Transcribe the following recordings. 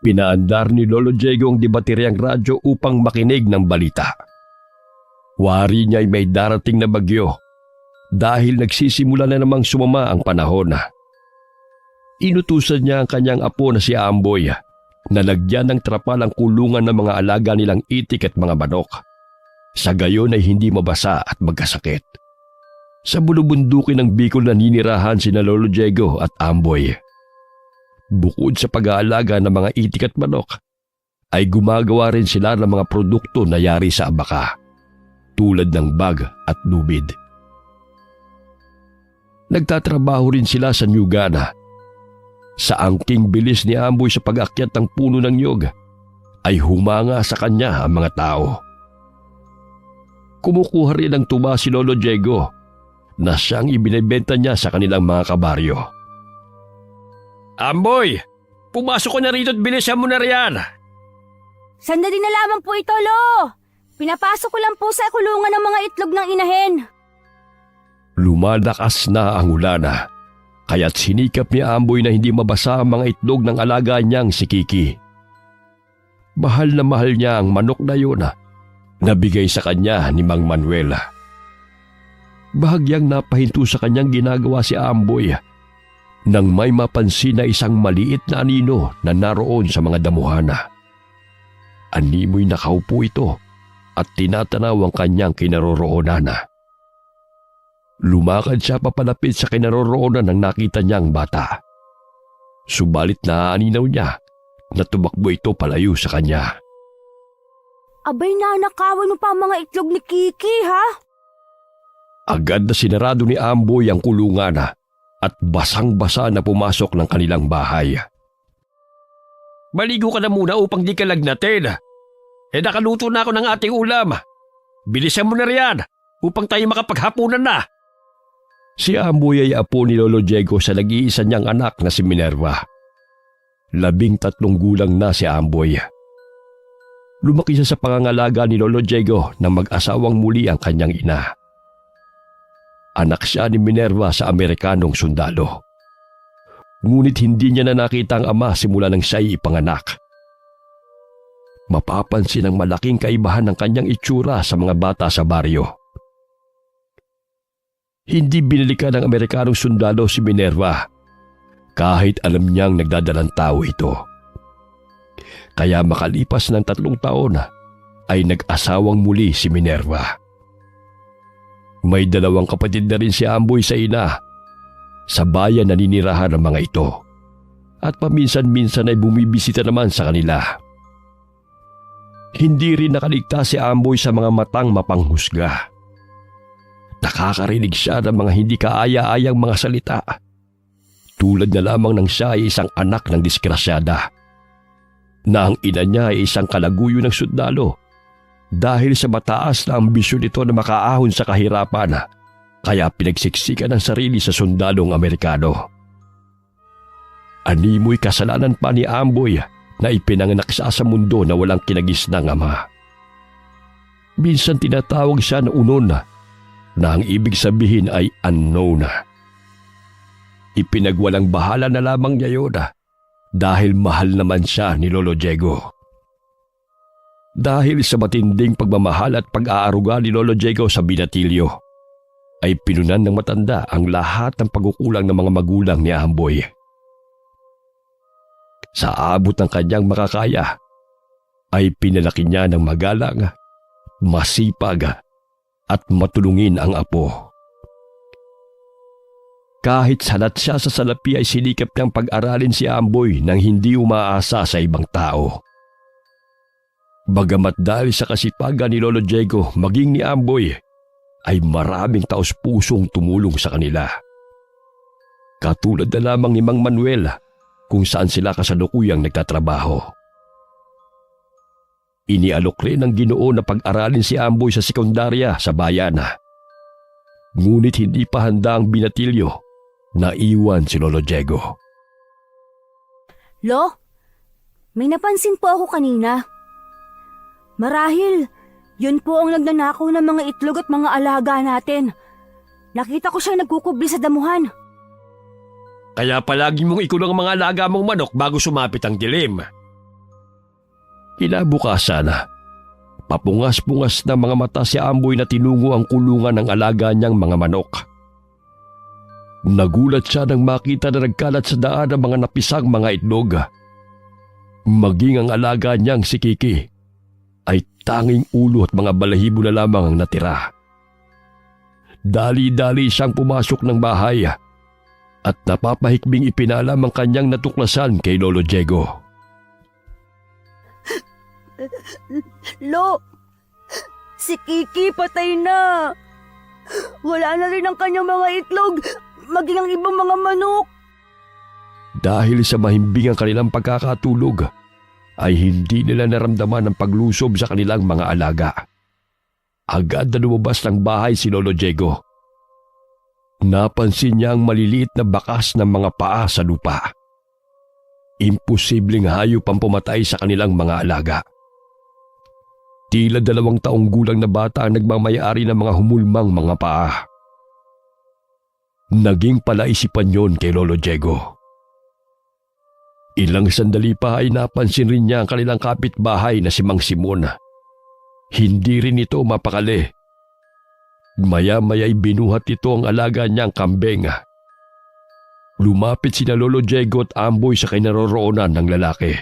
Ipinaandar ni Lolo Diego ang debateryang radyo upang makinig ng balita. Wari niya ay may darating na bagyo dahil nagsisimula na namang sumama ang panahon. Inutusan niya ang kanyang apo na si Amboy na lagyan ng trapal ang kulungan ng mga alaga nilang itik at mga manok. Sa gayon ay hindi mabasa at magkasakit. Sa bulubundukin ng Bicol naninirahan sina Lolo Diego at Amboy. Bukod sa pag-aalaga ng mga itik at manok, ay gumagawa rin sila ng mga produkto na yari sa abaka, tulad ng bag at lubid. Nagtatrabaho rin sila sa Nyugana. Sa angking bilis ni Amboy sa pag-akyat ng puno ng nyog, ay humanga sa kanya ang mga tao. Kumukuha rin ng tuba si Lolo Diego na siyang ibinebenta niya sa kanilang mga kabaryo. Amboy, pumasok ko na rito at bilisan mo na riyan. Sandali na lamang po ito, Lo. Pinapasok ko lang po sa kulungan ng mga itlog ng inahin. Lumalakas na ang ulan, kaya't sinikap ni Amboy na hindi mabasa ang mga itlog ng alaga niyang si Kiki. Mahal na mahal niya ang manok na yun nabigay sa kanya ni Mang Manuel. Bahagyang napahinto sa kanyang ginagawa si Amboy nang may mapansin na isang maliit na anino na naroon sa mga damuhan. Animoy nakaupo ito at tinatanaw ang kanyang kinaroroonan. Lumakad siya papalapit sa kinaroroonan ng nakita niyang bata. Subalit naaninaw niya na tumakbo ito palayo sa kanya. Abay, nanakawan mo pa ang mga itlog ni Kiki, ha? Agad na sinarado ni Amboy ang kulungan at basang-basa na pumasok ng kanilang bahay. Maligo ka na muna upang di ka lagnatin. Nakaluto na ako ng ating ulam. Bilisan mo na riyan upang tayo makapaghapunan na. Si Amboy ay apo ni Lolo Diego sa nag-iisa niyang anak na si Minerva. 13 gulang na si Amboy. Lumaki siya sa pangangalaga ni Lolo Diego na mag-asawang muli ang kanyang ina. Anak siya ni Minerva sa Amerikanong sundalo. Ngunit hindi niya na nakita ang ama simula nang siya'y ipanganak. Mapapansin ang malaking kaibahan ng kanyang itsura sa mga bata sa baryo. Hindi binalikan ng Amerikanong sundalo si Minerva kahit alam niyang nagdadalang tao ito. Kaya makalipas ng 3 taon ay nag-asawang muli si Minerva. May 2 kapatid na rin si Amboy sa ina. Sa bayan naninirahan ang mga ito at paminsan-minsan ay bumibisita naman sa kanila. Hindi rin nakaligtas si Amboy sa mga matang mapanghusga. Nakakarinig siya ng mga hindi kaaya-ayang mga salita. Tulad na lamang ng siya ay isang anak ng diskrasyada, na ang ina niya ay isang kalaguyo ng sundalo dahil sa mataas na ambisyon nito na makaahon sa kahirapan, kaya pinagsiksikan ng sarili sa sundalong Amerikano. Animoy kasalanan pa ni Amboy na ipinanganak siya sa mundo na walang kinagisnang ama. Minsan tinatawag siya na unon na ang ibig sabihin ay unknown. Ipinagwalang bahala na lamang niya yun dahil mahal naman siya ni Lolo Diego. Dahil sa matinding pagmamahal at pag-aaruga ni Lolo Diego sa binatilyo, ay pinunan ng matanda ang lahat ng pagkukulang ng mga magulang ni Amboy. Sa abot ng kanyang makakaya, ay pinalaki niya ng magalang, masipag at matulungin ang apo. Kahit salat siya sa salapi ay sinikap niyang pag-aralin si Amboy nang hindi umaasa sa ibang tao. Bagamat dahil sa kasipagan ni Lolo Diego maging ni Amboy, ay maraming taos-pusong tumulong sa kanila. Katulad na lamang ni Mang Manuel kung saan sila kasalukuyang nagtatrabaho. Inialok rin ng Ginoo na pag-aralin si Amboy sa sekundarya sa bayan. Ngunit hindi pa handa ang binatilyo na iwan si Lolo Diego. Lo, may napansin po ako kanina. Marahil, yun po ang nagnanakaw ng mga itlog at mga alaga natin. Nakita ko siya nagkukubli sa damuhan. Kaya palagi mong ikulong ang mga alaga mong manok bago sumapit ang dilim. Kinabukasan, papungas-pungas ng mga mata si Amboy na tinungo ang kulungan ng alaga niyang mga manok. Nagulat siya nang makita na nagkalat sa daan ang mga napisang mga itlog. Maging ang alaga niyang si Kiki ay tanging ulo at mga balahibo na lamang ang natira. Dali-dali siyang pumasok ng bahay at napapahikbing ipinalam ang kanyang natuklasan kay Lolo Diego. Lo, si Kiki patay na. Wala na rin ang kanyang mga itlog, maging ang ibang mga manok. Dahil sa mahimbing ang kanilang pagkakatulog, ay hindi nila naramdaman ang paglusob sa kanilang mga alaga. Agad na lumabas ng bahay si Lolo Diego. Napansin niya ang maliliit na bakas ng mga paa sa lupa. Imposibleng hayop ang pumatay sa kanilang mga alaga. Tila 2 taong gulang na bata ang nagmamayari ng mga humulmang mga paa. Naging palaisipan yon kay Lolo Diego. Ilang sandali pa ay napansin rin niya ang kanilang kapitbahay na si Mang Simon. Hindi rin ito mapakali. Maya-maya'y binuhat ito ang alaga niyang kambing. Lumapit sina Lolo Diego at Amboy sa kinaroroonan ng lalaki.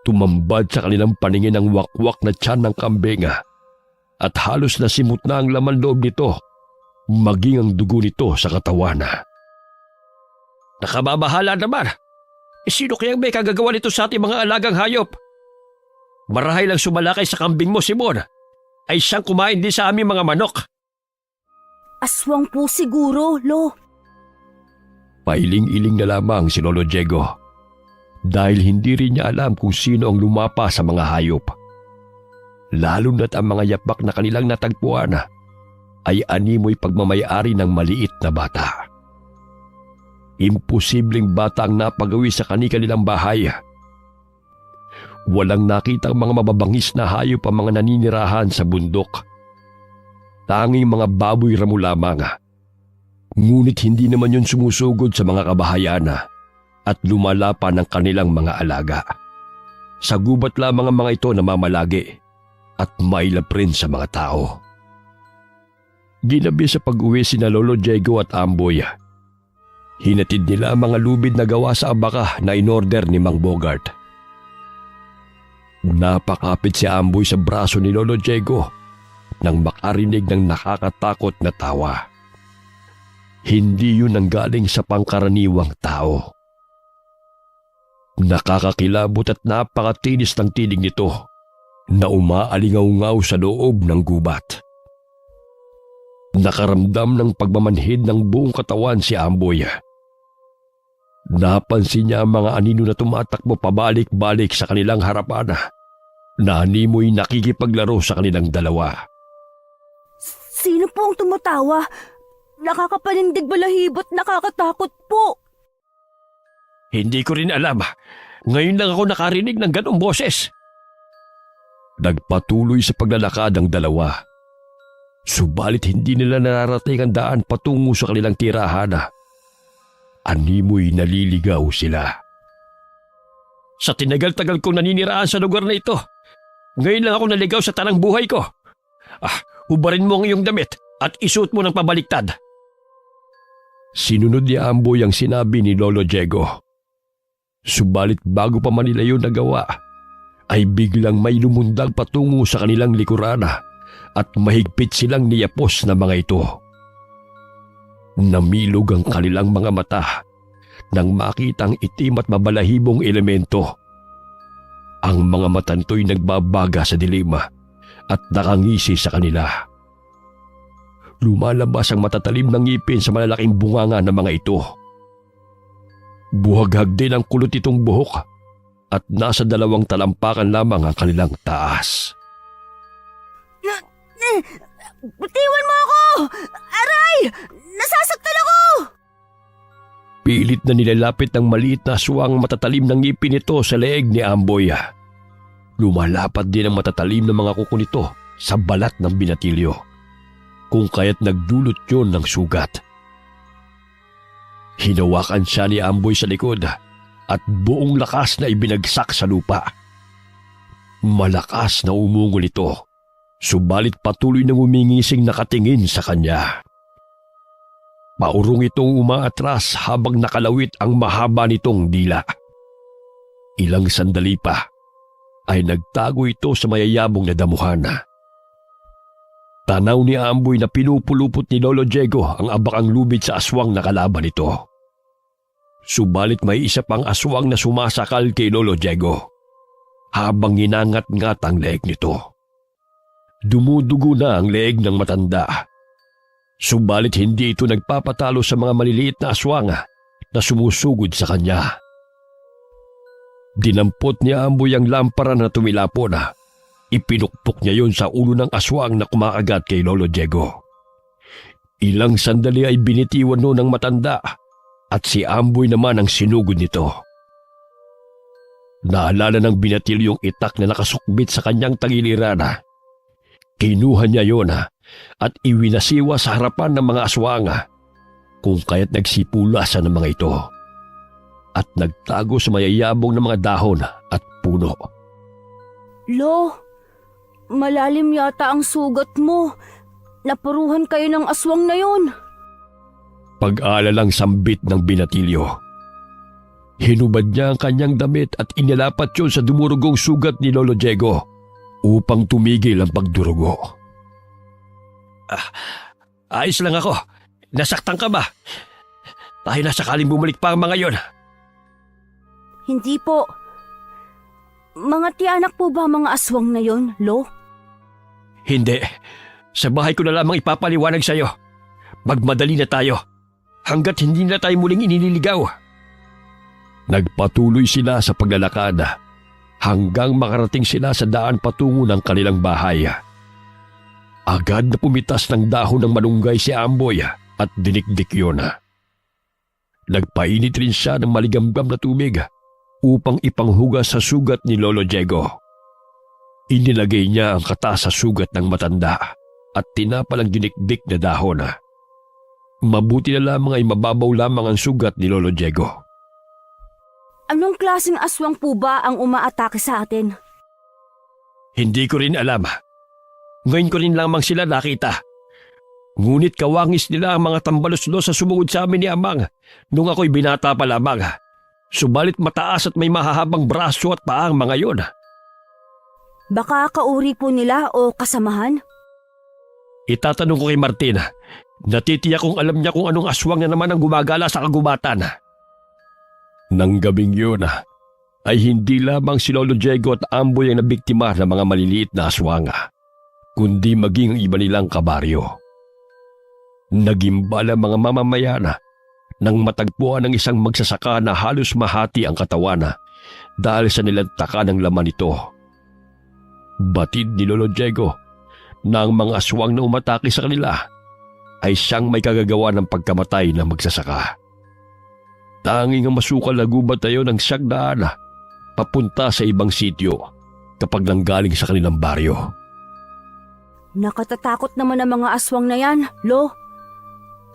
Tumambad sa kanilang paningin ang wakwak na tiyan ng kambing at halos nasimot na ang laman loob nito, maging ang dugo nito sa katawan. Nakamabahala naman! Sino kayang may kagagawa nito sa ating mga alagang hayop? Marahil ang sumalakay sa kambing mo, Simon, ay siyang kumain din sa aming mga manok. Aswang po siguro, Lo. Pailing-iling na lamang si Lolo Diego dahil hindi rin niya alam kung sino ang lumapa sa mga hayop. Lalo na't ang mga yapak na kanilang natagpuan ay animoy pagmamayari ng maliit na bata. Imposibleng bata ang napagawi sa kanilang bahay. Walang nakitang mga mababangis na hayop ang mga naninirahan sa bundok. Tanging mga baboy ramo lamang. Ngunit hindi naman yun sumusugod sa mga kabahayan at lumalapa ng kanilang mga alaga. Sa gubat lamang ang mga ito namamalagi at mailap rin sa mga tao. Ginabi sa pag-uwi sina Lolo Diego at Amboy. Hinatid nila ang mga lubid na gawa sa abaka na inorder ni Mang Bogart. Napakapit si Amboy sa braso ni Lolo Diego nang makarinig ng nakakatakot na tawa. Hindi yun ang galing sa pangkaraniwang tao. Nakakakilabot at napakatinis ng tinig nito na umaalingaw-ngaw sa loob ng gubat. Nakaramdam ng pagmamanhid ng buong katawan si Amboy. Napansin niya ang mga anino na tumatakbo pabalik-balik sa kanilang harapan na animoy nakikipaglaro sa kanilang dalawa. Sino po ang tumatawa? Nakakapanindig balahibot, nakakatakot po. Hindi ko rin alam. Ngayon lang ako nakarinig ng ganong boses. Nagpatuloy sa paglalakad ang dalawa. Subalit hindi nila nararating ang daan patungo sa kanilang tirahan. Animoy naliligaw sila. Sa tinagal-tagal kong naniniraan sa lugar na ito, ngayon lang ako naligaw sa tanang buhay ko. Hubarin mo ang iyong damit at isuot mo ng pabaliktad. Sinunod ni Amboy ang sinabi ni Lolo Diego. Subalit bago pa man nila yun nagawa, ay biglang may lumundag patungo sa kanilang likuran at mahigpit silang niyapos na mga ito. Namilog ang kanilang mga mata nang makitang itim at mabalahibong elemento. Ang mga mata nito'y nagbabaga sa dilim at nakangisi sa kanila. Lumalabas ang matatalim ng ngipin sa malalaking bunganga ng mga ito. Buhaghag din ang kulot itong buhok at nasa 2 talampakan lamang ang kanilang taas. Bitiwan mo ako! Aray! Nasasaktan ako! Pilit na nilalapit ng maliit na aswang matatalim ng ngipin nito sa leeg ni Amboy. Lumalapat din ang matatalim na mga kuko nito sa balat ng binatilyo, kung kaya't nagdulot yun ng sugat. Hinawakan siya ni Amboy sa likod at buong lakas na ibinagsak sa lupa. Malakas na umungol ito, subalit patuloy nang umingising nakatingin sa kanya. Paurong itong umaatras habang nakalawit ang mahaba nitong dila. Ilang sandali pa ay nagtago ito sa mayayabong na damuhan. Tanaw ni Amboy na pinupulupot ni Lolo Diego ang abakang lubid sa aswang na kalaban nito. Subalit may isa pang aswang na sumasakal kay Lolo Diego habang ginangat-ngat ang leeg nito. Dumudugo na ang leeg ng matanda. Subalit hindi ito nagpapatalo sa mga maliliit na aswang na sumusugod sa kanya. Dinampot ni Amboy ang lampara na tumilapon. Ipinukpok niya yon sa ulo ng aswang na kumakagat kay Lolo Diego. Ilang sandali ay binitiwan noon ng matanda at si Amboy naman ang sinugod nito. Naalala ng binatil yung itak na nakasukbit sa kanyang tagiliran. Kinuha niya yon at iwinasiwa sa harapan ng mga aswang, kung kaya't nagsipulasan ng mga ito at nagtago sa mayayabong ng mga dahon at puno. Lo, malalim yata ang sugat mo. Napuruhan kayo ng aswang na yun. Pag-aalalang sambit ng binatilyo. Hinubad niya ang kanyang damit at inilapat yun sa dumurugong sugat ni Lolo Diego upang tumigil ang pagdurugo. Ayos lang ako. Nasaktan ka ba? Tayo na sakaling bumalik pa ang mga yon. Hindi po. Mga tiyanak po ba mga aswang na yon, Lo? Hindi. Sa bahay ko na lamang ipapaliwanag sa'yo. Magmadali na tayo hanggat hindi na tayo muling inililigaw. Nagpatuloy sila sa paglalakad hanggang makarating sila sa daan patungo ng kanilang bahay. Agad na pumitas ng dahon ng malunggay si Amboy at dinikdik yun. Nagpainit rin siya ng maligambgam na tubig upang ipanghugas sa sugat ni Lolo Diego. Inilagay niya ang kata sa sugat ng matanda at tinapal ang dinikdik na dahon. Mabuti na lamang ay mababaw lamang ang sugat ni Lolo Diego. Anong klaseng aswang po ba ang umaatake sa atin? Hindi ko rin alam. Ngayon ko rin lamang sila nakita. Ngunit kawangis nila ang mga tambalos-los sa sumugod sa amin ni Amang nung ako'y binata pa lamang. Subalit mataas at may mahahabang braso at paa ang mga yon. Baka kauri po nila o kasamahan? Itatanong ko kay Martin. Natitiyak kong alam niya kung anong aswang na naman ang gumagala sa kagubatan. Nang gabing yun ay hindi lamang si Lolo Diego at Amboy ang nabiktima ng mga maliliit na aswang, kundi maging ang iba nilang kabaryo. Nagimbala mga mamamayan nang matagpuan ng isang magsasaka na halos mahati ang katawan dahil sa nilantaka ng laman nito. Batid ni Lolo Diego na ang mga aswang na umatake sa kanila ay siyang may kagagawa ng pagkamatay ng magsasaka. Tanging ang masukal na gubat tayo ng siyang daan papunta sa ibang sityo kapag nanggaling sa kanilang baryo. Nakatatakot naman ang mga aswang na yan, Lo.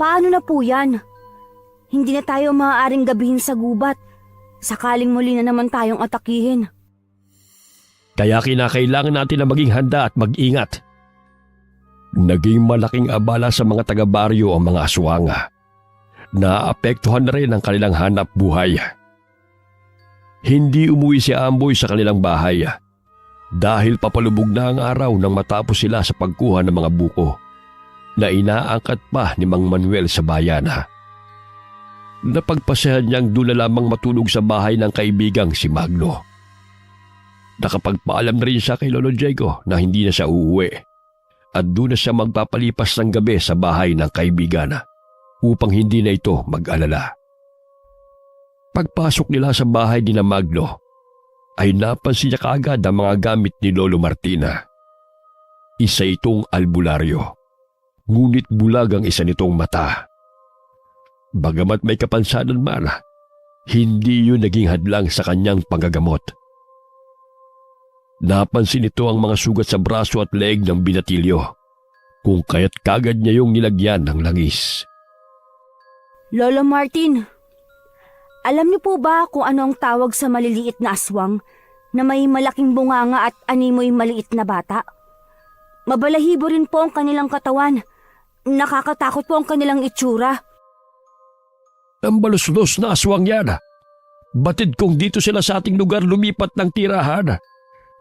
Paano na po yan? Hindi na tayo maaaring gabihin sa gubat. Sakaling muli na naman tayong atakihin. Kaya kinakailangan natin na maging handa at mag-ingat. Naging malaking abala sa mga taga-baryo ang mga aswang. Naapektuhan na rin ang kanilang hanap buhay. Hindi umuwi si Amboy sa kanilang bahay dahil papalubog na ang araw nang matapos sila sa pagkuha ng mga buko na inaangkat pa ni Mang Manuel sa bayan. Napagpasahan niyang doon na lamang matulog sa bahay ng kaibigang si Magno. Nakapagpaalam na rin siya kay Lolo Diego na hindi na siya uuwi at doon na siya magpapalipas ng gabi sa bahay ng kaibigan upang hindi na ito mag-alala. Pagpasok nila sa bahay ni Magno ay napansin niya kaagad ang mga gamit ni Lolo Martina. Isa itong albularyo, ngunit bulag ang isa nitong mata. Bagamat may kapansanan man, hindi yun naging hadlang sa kanyang panggagamot. Napansin ito ang mga sugat sa braso at leeg ng binatilyo, kung kaya't kagad niya yung nilagyan ng langis. Lolo Martin, alam niyo po ba kung ano ang tawag sa maliliit na aswang na may malaking bunganga at animoy maliit na bata. Mabalahibo rin po ang kanilang katawan. Nakakatakot po ang kanilang itsura. Tambaluslos na aswang yan. Batid kong dito sila sa ating lugar lumipat ng tirahan.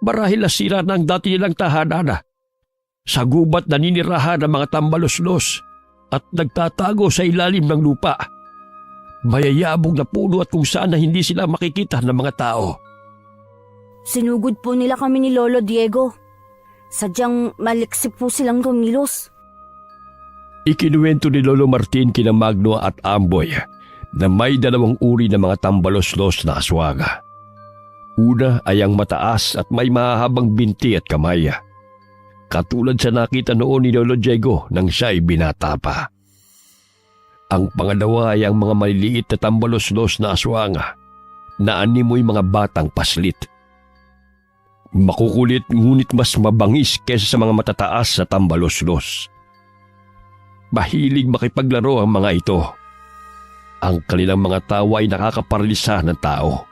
Marahil nasira na ang dati nilang tahanan. Sa gubat naninirahan ang mga tambaluslos at nagtatago sa ilalim ng lupa. Mayayabong na puno at kung saan na hindi sila makikita ng mga tao. Sinugod po nila kami ni Lolo Diego. Sadyang maliksip po silang kumilos. Ikinuwento ni Lolo Martin kina Magno at Amboy na may 2 uri ng mga tambaluslos na aswang. Una ay ang mataas at may mahahabang binti at kamay. Katulad sa nakita noon ni Lolo Diego nang siya'y binata pa. Ang pangalawa ay ang mga maliliit na tambaluslos na aswang na animoy mga batang paslit. Makukulit ngunit mas mabangis kaysa sa mga matataas sa tambaluslos. Mahilig makipaglaro ang mga ito. Ang kanilang mga tawa ay nakakaparalisa ng tao,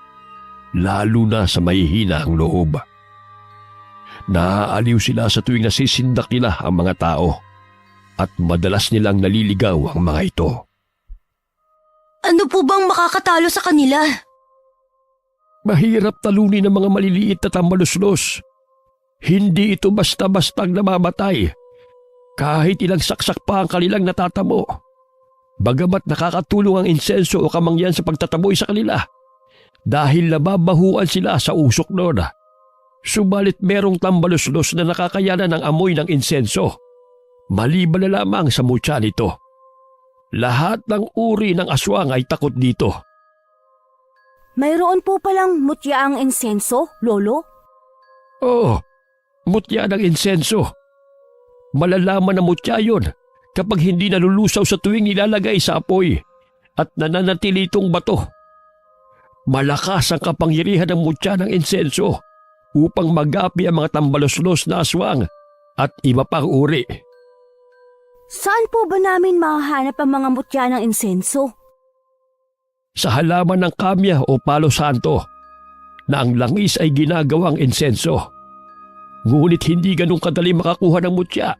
lalo na sa mahihina ang loob. Naaaliw sila sa tuwing nasisindak nila ang mga tao at madalas nilang naliligaw ang mga ito. Ano po bang makakatalo sa kanila? Mahirap talunin ng mga maliliit na tambaluslos. Hindi ito basta-bastang namamatay. Kahit ilang saksak pa ang kanilang natatamo. Bagamat nakakatulong ang insenso o kamangyan sa pagtataboy sa kanila. Dahil nababahuan sila sa usok noon. Subalit merong tambaluslos na nakakayanan ng amoy ng insenso. Maliban na lamang sa mutya nito. Lahat ng uri ng aswang ay takot dito. Mayroon po palang mutya ang insenso, Lolo? Oo, mutya ng insenso. Malalaman na mutya yun kapag hindi nalulusaw sa tuwing nilalagay sa apoy at nananatili itong bato. Malakas ang kapangyarihan ng mutya ng insenso upang magapi ang mga tambaluslos na aswang at iba pang uri. Saan po ba namin mahahanap ang mga mutya ng insenso? Sa halaman ng kamya o palo santo na ang langis ay ginagawang insenso. Ngunit hindi ganun kadali makakuha ng mutya.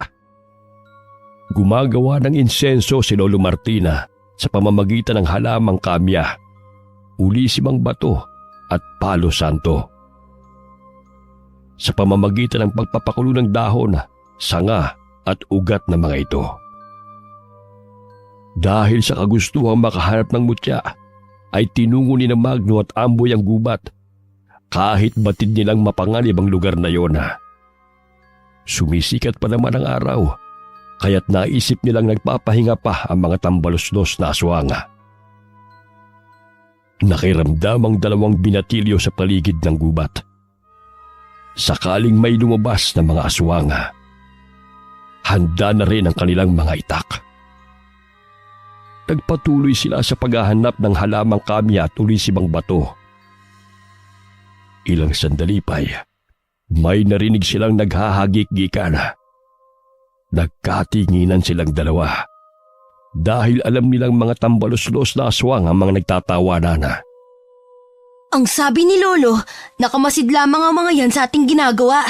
Gumagawa ng insenso si Lolo Martina sa pamamagitan ng halamang kamya, ulisimang bato at palo santo. Sa pamamagitan ng pagpapakulo ng dahon, sanga at ugat ng mga ito. Dahil sa kagustuhang makahanap ng mutya, ay tinungo ni na Magno at Amboy ang gubat, kahit batid nilang mapanganib ang lugar na yon. Sumisikat pa naman ang araw, kaya't naisip nilang nagpapahinga pa ang mga tambaluslos na aswang. Nakiramdam ang 2 binatilyo sa paligid ng gubat. Sakaling may lumabas na mga aswang, handa na rin ang kanilang mga itak. Nagpatuloy sila sa paghahanap ng halamang kamya at ulisimang bato. Ilang sandali pa'y may narinig silang naghahagik-gikan. Nagkatinginan silang 2 dahil alam nilang mga tambaluslos na aswang ang mga nagtatawanan. Ang sabi ni Lolo, nakamasid lamang ang mga yan sa ating ginagawa.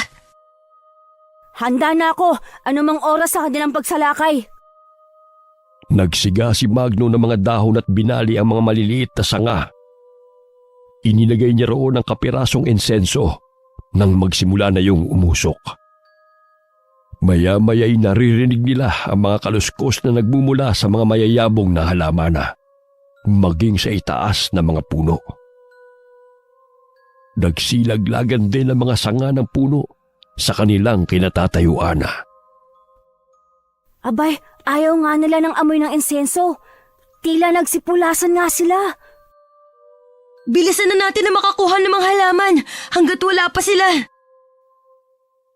Handa na ako, anumang oras sa kanilang pagsalakay. Nagsiga si Magno ng mga dahon at binali ang mga maliliit na sanga. Inilagay niya roon ang kapirasong insenso nang magsimula na yung umusok. Maya-maya'y naririnig nila ang mga kaluskos na nagmumula sa mga mayayabong na halaman, maging sa itaas na mga puno. Nagsilaglagan din ang mga sanga ng puno sa kanilang kinatatayuan. Abay, ayaw nga nila ng amoy ng insenso. Tila nagsipulasan nga sila. Bilisan na natin na makakuha ng mga halaman hanggat wala pa sila.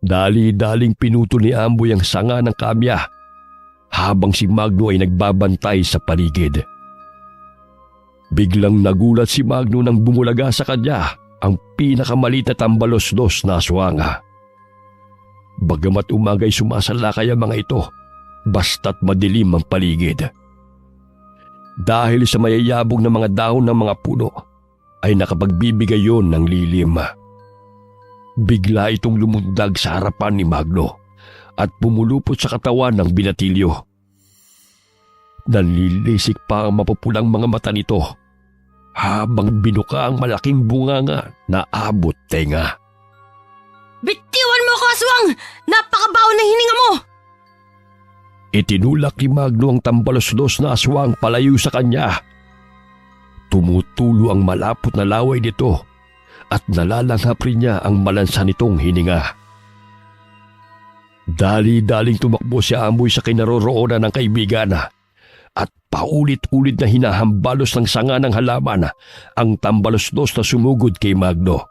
Dali-daling pinuto ni Amboy ang sanga ng kamya habang si Magno ay nagbabantay sa paligid. Biglang nagulat si Magno nang bumulaga sa kanya ang pinakamaliit na tambaluslos na aswang. Bagamat umagay sumasalakay ang mga ito, basta't madilim ang paligid. Dahil sa mayayabong na mga dahon ng mga puno, ay nakapagbibigay yon ng lilim. Bigla itong lumundag sa harapan ni Magno at pumulupot sa katawan ng binatilyo. Nalilisik pa ang mapupulang mga mata nito habang binuka ang malaking bunganga na abot tenga. Bitiwan mo ako, aswang! Napakabaho ng hininga mo! Itinulak ni Magno ang tambalos-los na aswang palayo sa kanya. Tumutulo ang malapot na laway nito at nalalanghap rin niya ang malansa nitong hininga. Dali-daling tumakbo si Amboy sa kinaroroonan ng kaibigan at paulit-ulit na hinahambalos ng sanga ng halaman ang tambalos-los na sumugod kay Magno.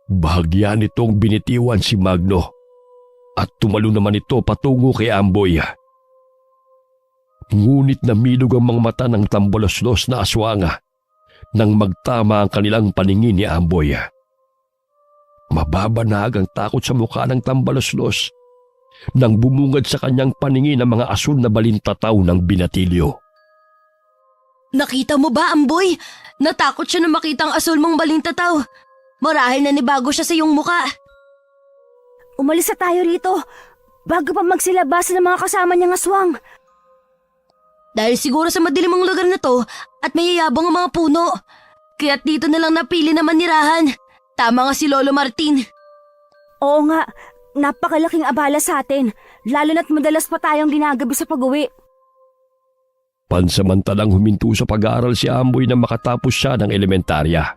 Bahagya nitong binitiwan si Magno at tumalo naman ito patungo kay Amboy. Ngunit namilog ang mga mata ng tambalos-los na aswang nang magtama ang kanilang paningin ni Amboy. Mababanag ang takot sa mukha ng tambalos-los nang bumungad sa kanyang paningin ang mga asul na balintataw ng binatilyo. Nakita mo ba, Amboy? Natakot siya na makita ang asul mong balintataw. Marahil nanibago siya sa iyong muka. Umalis na tayo rito bago pa magsilabasan ng mga kasama niyang aswang. Dahil siguro sa madilim ang lugar na to at mayayabang ang mga puno. Kaya't dito na lang napili na manirahan. Tama nga si Lolo Martin. Oo nga, napakalaking abala sa atin, lalo na't madalas pa tayong ginagabi sa pag-uwi. Pansamantalang huminto sa pag-aaral si Amboy na makatapos siya ng elementarya.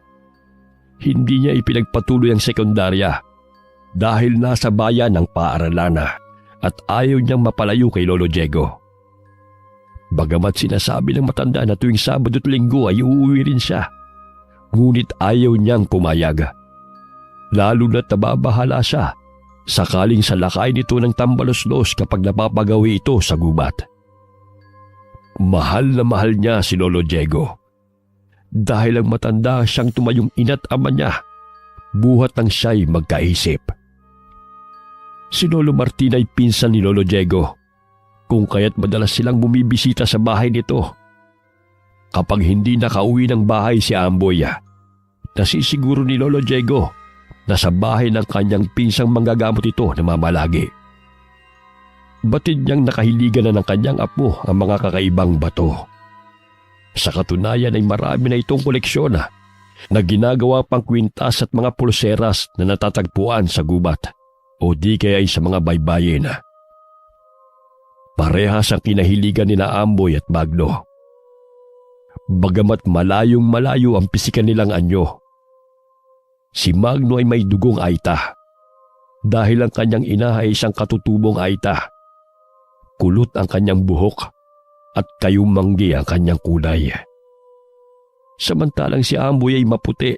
Hindi niya ipinagpatuloy ang sekundarya dahil nasa bayan ng paaralan at ayaw niyang mapalayo kay Lolo Diego. Bagamat sinasabi ng matanda na tuwing Sabado at Linggo ay uuwi rin siya, ngunit ayaw niyang pumayag. Lalo na't nababahala siya sakaling salakay nito ng tambalos-los kapag napapagawi ito sa gubat. Mahal na mahal niya si Lolo Diego. Dahil ang matanda siyang tumayong ina't ama niya, buhat nang siya'y magkaisip. Si Lolo Martin ay pinsan ni Lolo Diego, kung kaya't madalas silang bumibisita sa bahay nito. Kapag hindi nakauwi ng bahay si Amboy, nasisiguro ni Lolo Diego na sa bahay ng kanyang pinsang manggagamot ito namamalagi. Batid niyang nakahiligan na ng kanyang apo ang mga kakaibang bato. Sa katunayan ay marami na itong koleksyon na ginagawa pang kwintas at mga pulseras na natatagpuan sa gubat o di kaya ay sa mga baybayin. Parehas ang kinahiligan ni na Amboy at Magno. Bagamat malayong malayo ang pisikan nilang anyo, si Magno ay may dugong Aita dahil ang kanyang ina ay isang katutubong Aita. Kulot ang kanyang buhok at kayumanggi ang kanyang kulay. Samantalang si Amboy ay maputi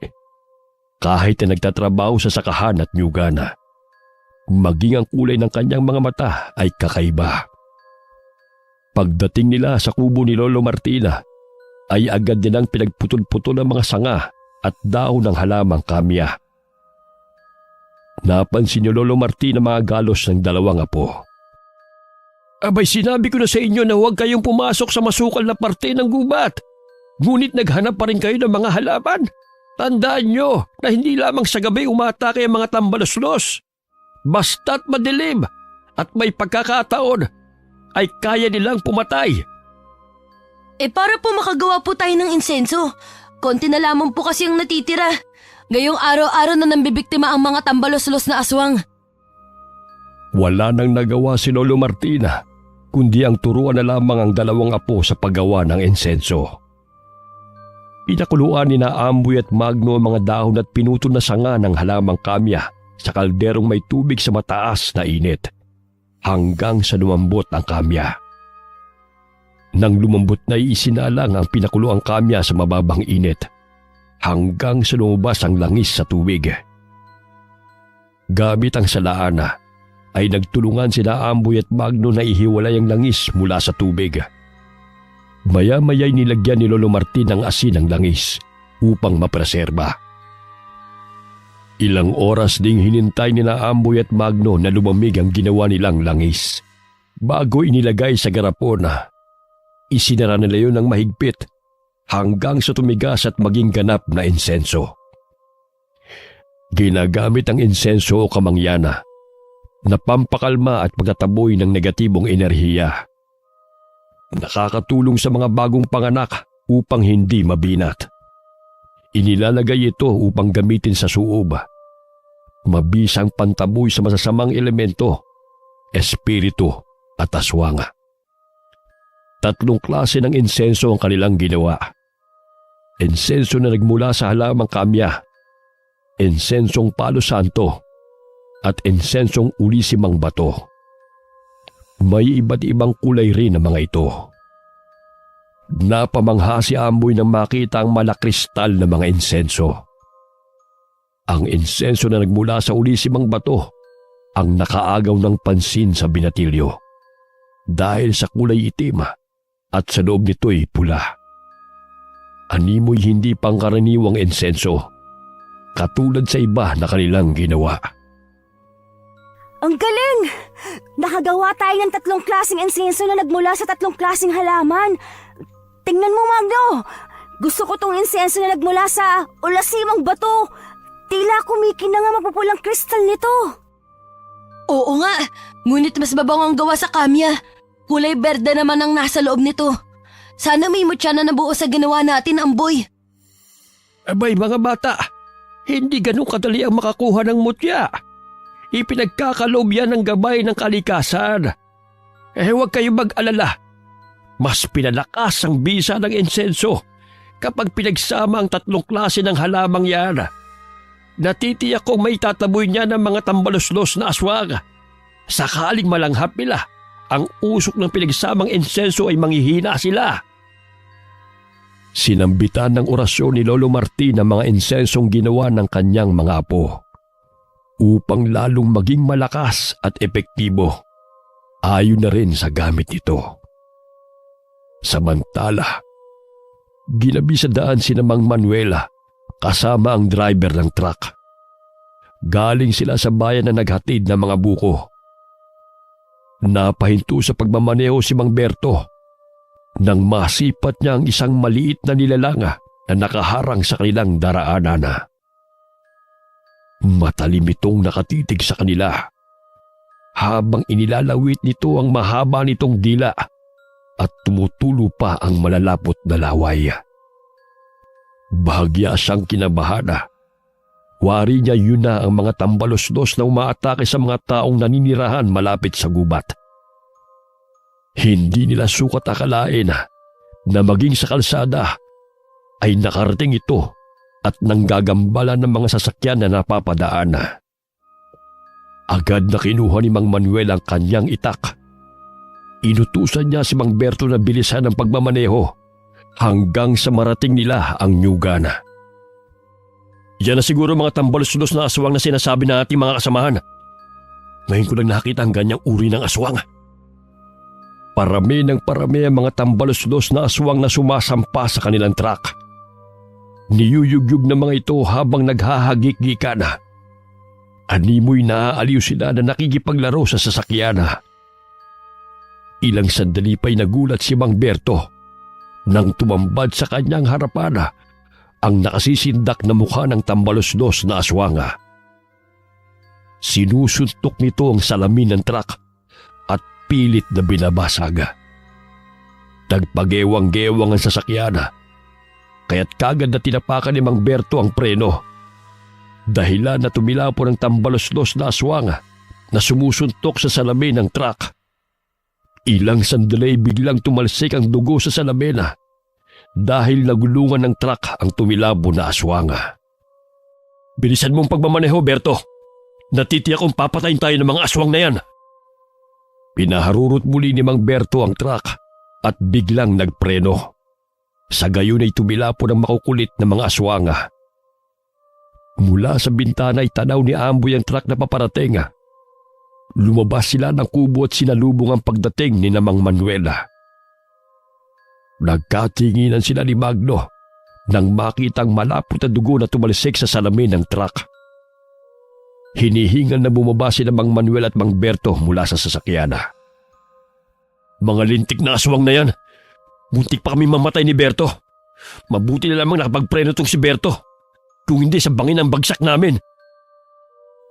kahit na nagtatrabaho sa sakahan at nyugan. Maging ang kulay ng kanyang mga mata ay kakaiba. Pagdating nila sa kubo ni Lolo Martina, ay agad nilang pinagputol-putol ang mga sanga at dahon ng halamang kamya. Napansin ni Lolo Martina mga galos ng dalawang apo. Abay, sinabi ko na sa inyo na huwag kayong pumasok sa masukal na parte ng gubat. Ngunit naghanap pa rin kayo ng mga halaman. Tandaan nyo na hindi lamang sa gabi umatake ang mga tambalos-los. Basta't madilim at may pagkakataon ay kaya nilang pumatay. Para po makagawa po tayo ng insenso. Konti na lamang po kasi ang natitira. Ngayong araw-araw na nambibiktima ang mga tambalos-los na aswang. Wala nang nagawa si Lolo Martina, kundi ang turuan na lamang ang dalawang apo sa paggawa ng insenso. Pinakuluan ni na Amboy at Magno ang mga dahon at pinutol na sanga ng halamang kamya sa kalderong may tubig sa mataas na init, hanggang sa lumambot ang kamya. Nang lumambot na isinalang ang pinakuluang kamya sa mababang init, hanggang sa lumabas ang langis sa tubig. Gamit ang salaana, ay nagtulungan sila Amboy at Magno na ihiwalay ang langis mula sa tubig. Maya-maya'y nilagyan ni Lolo Martin ng asin ang langis upang mapreserba. Ilang oras ding hinintay ni na Amboy at Magno na lumamig ang ginawa nilang langis. Bago inilagay sa garapon, isinara nila yun ng mahigpit hanggang sa tumigas at maging ganap na insenso. Ginagamit ang insenso o kamangyana na pampakalma at pagtataboy ng negatibong enerhiya. Nakakatulong sa mga bagong panganak upang hindi mabinat. Inilalagay ito upang gamitin sa suob. Mabisang pantaboy sa masasamang elemento, espiritu at aswang. 3 klase ng insenso ang kanilang ginawa. Insenso na nagmula sa halamang kamya, insensong palo santo, at insensong ulisimang bato. May iba't ibang kulay rin ang mga ito. Napamangha si Amboy nang makita ang malakristal na mga insenso. Ang insenso na nagmula sa ulisimang bato ang nakaagaw ng pansin sa binatilyo dahil sa kulay itim at sa loob nito'y pula. Animoy hindi pangkaraniwang insenso, katulad sa iba na kanilang ginawa. Ang galing! Nakagawa tayo ng 3 klaseng insenso na nagmula sa 3 klaseng halaman. Tingnan mo, Magno! Gusto ko tong insenso na nagmula sa ulasimang bato. Tila kumikinang ang mapupulang kristal nito. Oo nga, ngunit mas mabango ang gawa sa kamya. Kulay berde naman ang nasa loob nito. Sana may mutya na nabuo sa ginawa natin, Amboy. Abay mga bata, hindi ganun kadali ang makakuha ng mutya. Ipinagkakaloob yan ng gabay ng kalikasan. Huwag kayong mag-alala. Mas pinalakas ang bisa ng insenso kapag pinagsama ang 3 klase ng halamang yan. Natitiyak kong may tataboy niya ng mga tambaluslos na aswang. Sakaling malanghap nila, ang usok ng pinagsamang insenso ay manghihina sila. Sinambitan ng orasyon ni Lolo Martin ang mga insensong ginawa ng kanyang mga apo upang lalong maging malakas at epektibo. Ayon na rin sa gamit nito. Samantala, ginabi sa daan si Mang Manuela kasama ang driver ng truck. Galing sila sa bayan na naghatid ng mga buko. Napahinto sa pagmamaneho si Mang Berto nang masipat niya ang isang maliit na nilalanga na nakaharang sa kanilang daraanan. Matalim itong nakatitig sa kanila habang inilalawit nito ang mahaba nitong dila at tumutulo pa ang malalapot na laway. Bahagya siyang kinabahan. Wari niya yun na ang mga tambalos-dos na umaatake sa mga taong naninirahan malapit sa gubat. Hindi nila sukat akalain na maging sa kalsada ay nakarating ito at nanggagambala ng mga sasakyan na napapadaan. Agad na kinuha ni Mang Manuel ang kanyang itak. Inutusan niya si Mang Berto na bilisan ang pagmamaneho hanggang sa marating nila ang nyugan. Yan na siguro mga tambalos-los na aswang na sinasabi ng ating mga kasamahan. Ngayon ko lang nakita ang ganyang uri ng aswang. Parami ng parami ang mga tambalos-los na aswang na sumasampa sa kanilang truck. Niyuyugyug ng mga ito habang naghahagik-gikan. Animoy naaaliw sila na nakikipaglaro sa sasakyan. Ilang sandali pa'y nagulat si Mang Berto nang tumambad sa kanyang harapan ang nakasisindak na mukha ng tambalos-dos na aswang. Sinusuntok nito ang salamin ng truck at pilit na binabasag. Nagpagewang-gewang ang sasakyan, kaya't kagad na tinapakan ni Mang Berto ang preno. Dahilan na tumilapo ng tambalos-dos na aswang na sumusuntok sa salamin ng truck. Ilang sandali biglang tumalsik ang dugo sa salamin dahil nagulungan ng truck ang tumilabo na aswang. Bilisan mong pagmamaneho, Berto. Natitiyak kong papatayin tayo ng mga aswang na yan. Pinaharurot muli ni Mang Berto ang truck at biglang nagpreno. Sa gayon ay tumilapo ng makukulit na mga aswang. Mula sa bintana ay tanaw ni Amboy ang truck na paparating. Lumabas sila ng kubo at sinalubong ang pagdating ni Mang Manuela. Nagkatinginan sila ni Magno nang makitang malapot na dugo na tumalsik sa salamin ng truck. Hinihingan na bumaba sila Mang Manuel at Mang Berto mula sa sasakyan. Mga lintik na aswang na yan. Muntik pa kami mamatay ni Berto. Mabuti na lamang nakapagpreno tong si Berto. Kung hindi sa bangin ang bagsak namin.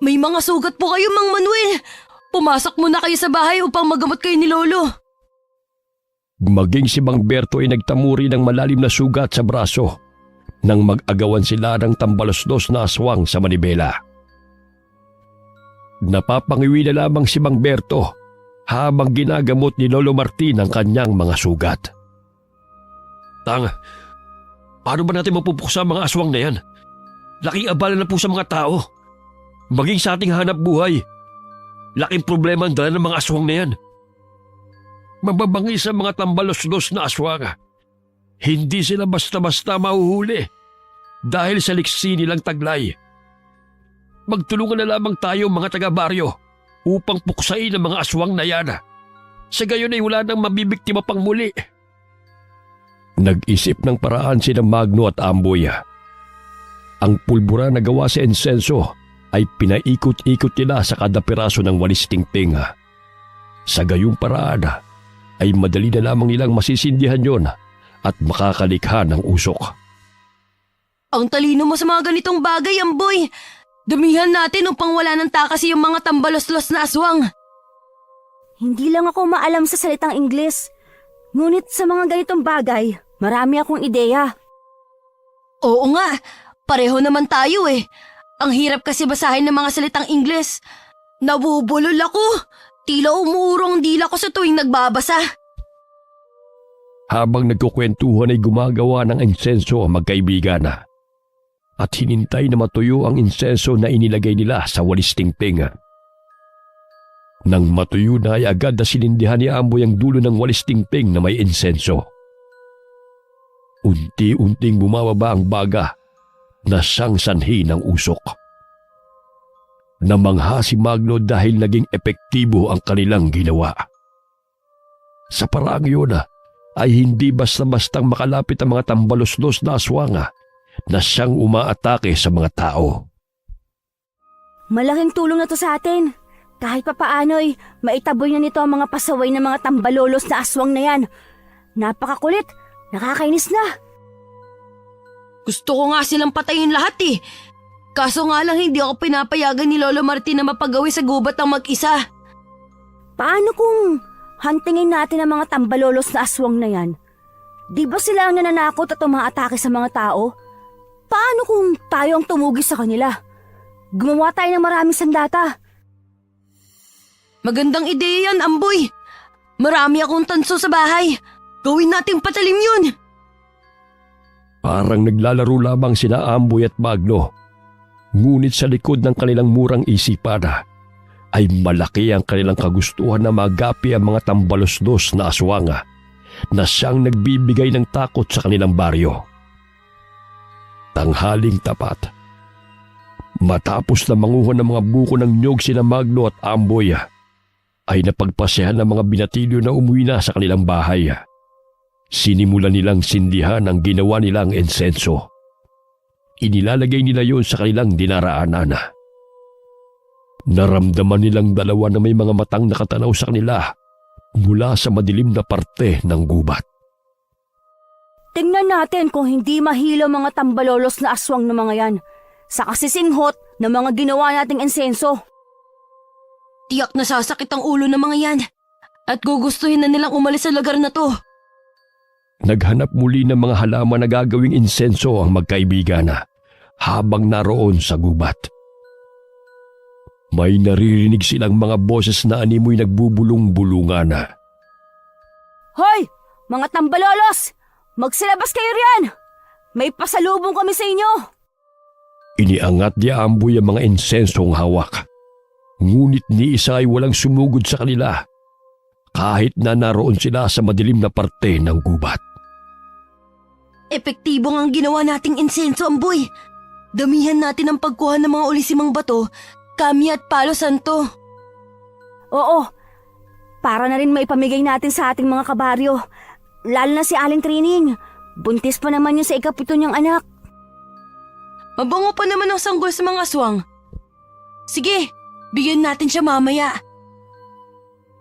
May mga sugat po kayo, Mang Manuel. Pumasok muna kayo sa bahay upang magamot kayo ni Lolo. Maging si Mang Berto ay nagtamuri ng malalim na sugat sa braso nang mag-agawan sila ng tambalos-dos na aswang sa manibela. Napapangiwi na lamang si Mang Berto habang ginagamot ni Lolo Martin ang kanyang mga sugat. Tang, paano ba natin mapupuksa ang mga aswang na yan? Laking abala na po sa mga tao. Maging sa ating hanap buhay. Laking problema ang dala ng mga aswang na yan. Mababangis ang mga tambalos-los na aswang. Hindi sila basta-basta mahuhuli dahil sa liksi nilang taglay. Magtulungan na lamang tayo mga taga-baryo upang puksain ang mga aswang na yan. Sa gayon ay wala nang mabibiktima pang muli. Nag-isip ng paraan sina Magno at Amboy. Ang pulbura na gawa sa insenso ay pinaikot-ikot nila sa kada piraso ng walis tingting. Sa gayong paraan ay madali na lamang nilang masisindihan yon at makakalikha ng usok. Ang talino mo sa mga ganitong bagay, Amboy. Damihan natin upang wala ng takas yung mga tambalos-los na aswang. Hindi lang ako maalam sa salitang Ingles. Ngunit sa mga ganitong bagay, marami akong ideya. Oo nga, pareho naman tayo eh. Ang hirap kasi basahin ng mga salitang Ingles. Nabubulol ako. Tila umuurong dila ko sa tuwing nagbabasa. Habang nagkukwentuhan ay gumagawa ng insenso ang magkaibigan at hinintay na matuyo ang insenso na inilagay nila sa walis tingting. Nang matuyo na ay agad na sinindihan ni Amboy ang dulo ng walis tingting na may insenso. Unti-unting bumababa ang baga na siyang sanhi ng usok. Namangha si Magno dahil naging epektibo ang kanilang ginawa. Sa paraang yun ay hindi basta-bastang makalapit ang mga tambalos-los na aswang na siyang umaatake sa mga tao. Malaking tulong na to sa atin. Kahit papaano'y maitaboy na nito ang mga pasaway ng mga tambalolos na aswang na yan. Napakakulit, nakakainis na. Gusto ko nga silang patayin lahat eh. Kaso nga lang hindi ako pinapayagan ni Lolo Martin na mapagawi sa gubat ng mag-isa. Paano kung huntingin natin ang mga tambalolos na aswang na yan? Di ba sila ang nananakot at umaatake sa mga tao? Paano kung tayo ang tumugis sa kanila? Gumawa tayo ng maraming sandata. Magandang ideya yan, Amboy. Marami akong tanso sa bahay. Gawin nating patalim yun. Parang naglalaro lamang sina Amboy at Magno. Ngunit sa likod ng kanilang murang isipan ay malaki ang kanilang kagustuhan na magapi ang mga tambalos-dos na aswang na siyang nagbibigay ng takot sa kanilang baryo. Tanghaling tapat. Matapos na manguha ng mga buko ng nyog sina Magno at Amboy ay napagpasehan ng mga binatilyo na umuwi na sa kanilang bahay. Sinimulan nilang sindihan ang ginawa nilang insenso. Inilalagay nila yon sa kanilang dinaraanan. Naramdaman nilang dalawa na may mga matang nakatanaw sa kanila mula sa madilim na parte ng gubat. Tingnan natin kung hindi mahilo mga tambalolos na aswang ng mga yan sa kasisinghot ng mga ginawa nating insenso. Tiyak na sasakit ang ulo ng mga yan at gugustuhin na nilang umalis sa lugar na to. Naghanap muli ng mga halaman na gagawing insenso ang magkaibigan habang naroon sa gubat. May naririnig silang mga boses na animoy nagbubulong-bulungan. Hoy! Mga tambalolos! Magsilabas kayo riyan! May pasalubong kami sa inyo! Iniangat ni Amboy ang mga insensong hawak. Ngunit ni isa ay walang sumugod sa kanila kahit na naroon sila sa madilim na parte ng gubat. Epektibo ang ginawa nating insenso, Amboy. Damihan natin ang pagkuha ng mga ulisimang bato, kami at palo santo. Oo, para na rin maipamigay natin sa ating mga kabaryo. Lalo na si Aling Trining. Buntis pa naman yun sa ikapito niyang anak. Mabango pa naman ang sanggol sa mga aswang. Sige, bigyan natin siya mamaya.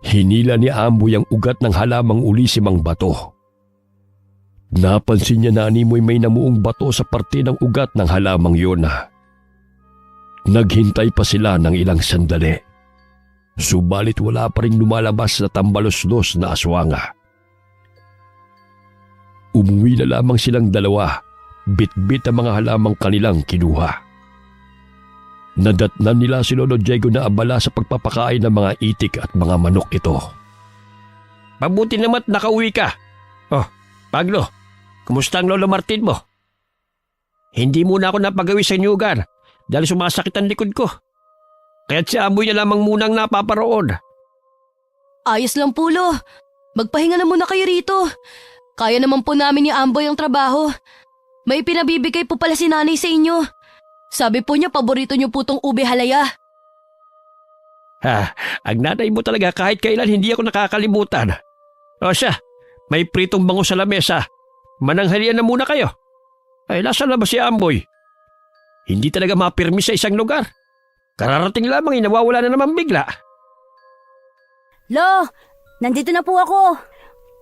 Hinila ni Amboy ang ugat ng halamang ulisimang bato. Napansin niya na animoy may namuong bato sa parte ng ugat ng halamang yun. Naghintay pa sila ng ilang sandali. Subalit wala pa rin lumalabas na tambalos-los na aswanga. Umuwi na lamang silang dalawa, bit-bit ang mga halamang kanilang kinuha. Nadatnan nila si Lolo Diego na abala sa pagpapakain ng mga itik at mga manok ito. Mabuti naman nakauwi ka. Oh, Paglo, kumusta ang Lolo Martin mo? Hindi muna ako napagawi sa nyugan dahil sumasakit ang likod ko. Kaya't si Amoy na lamang munang napaparoon. Ayos lang po, Lo. Magpahinga na muna kayo rito. Kaya naman po namin ni Amboy ang trabaho. May pinabibigay po pala si nanay sa inyo. Sabi po niya paborito niyo po tong ube halaya. Ang nanay mo talaga kahit kailan hindi ako nakakalimutan. O siya, may pritong bango sa lamesa. Mananghalian na muna kayo. Ay, nasa na ba si Amboy? Hindi talaga mapirmi sa isang lugar. Kararating lamang nawawala na naman bigla. Lo, nandito na po ako.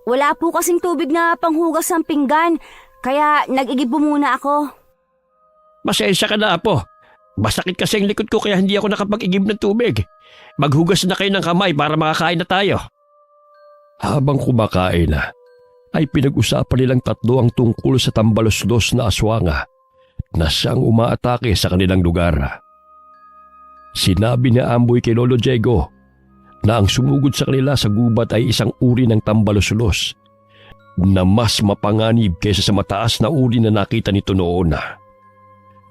Wala po kasing tubig na panghugas ng pinggan, kaya nag-igib po muna ako. Masensya ka na, Apo. Masakit kasi ang likod ko kaya hindi ako nakapag-igib ng tubig. Maghugas na kayo ng kamay para makakain na tayo. Habang kumakain na, ay pinag-usapan nilang tatlo ang tungkol sa tambalos-los na aswanga na siyang umaatake sa kanilang lugar. Sinabi ni Amboy kay Lolo Diego na ang sumugod sa kanila sa gubat ay isang uri ng tambalos-los na mas mapanganib kaysa sa mataas na uri na nakita nito noon.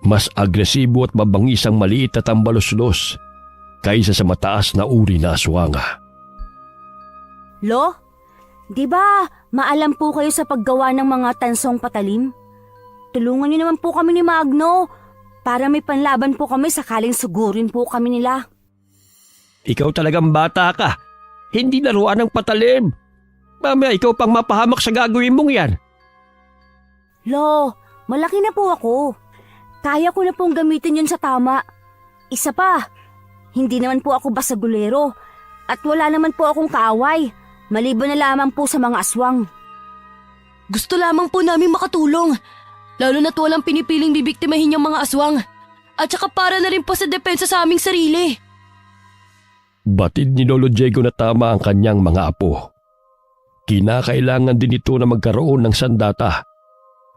Mas agresibo at mabangis ang maliit na tambalos-los kaysa sa mataas na uri na aswanga. Lo, di ba maalam po kayo sa paggawa ng mga tansong patalim? Tulungan niyo naman po kami ni Magno para may panlaban po kami sakaling sugurin po kami nila. Ikaw talagang bata ka. Hindi laruan ng patalim. Mamaya ikaw pang mapahamak sa gagawin mong yan. Lo, malaki na po ako. Kaya ko na pong gamitin yun sa tama. Isa pa, hindi naman po ako basagulero at wala naman po akong kaaway. Maliban na lamang po sa mga aswang. Gusto lamang po namin makatulong. Lalo na't walang pinipiling bibiktimahin yung mga aswang. At saka para na rin po sa depensa sa aming sarili. Batid ni Lolo Diego na tama ang kanyang mga apo. Kinakailangan din ito na magkaroon ng sandata.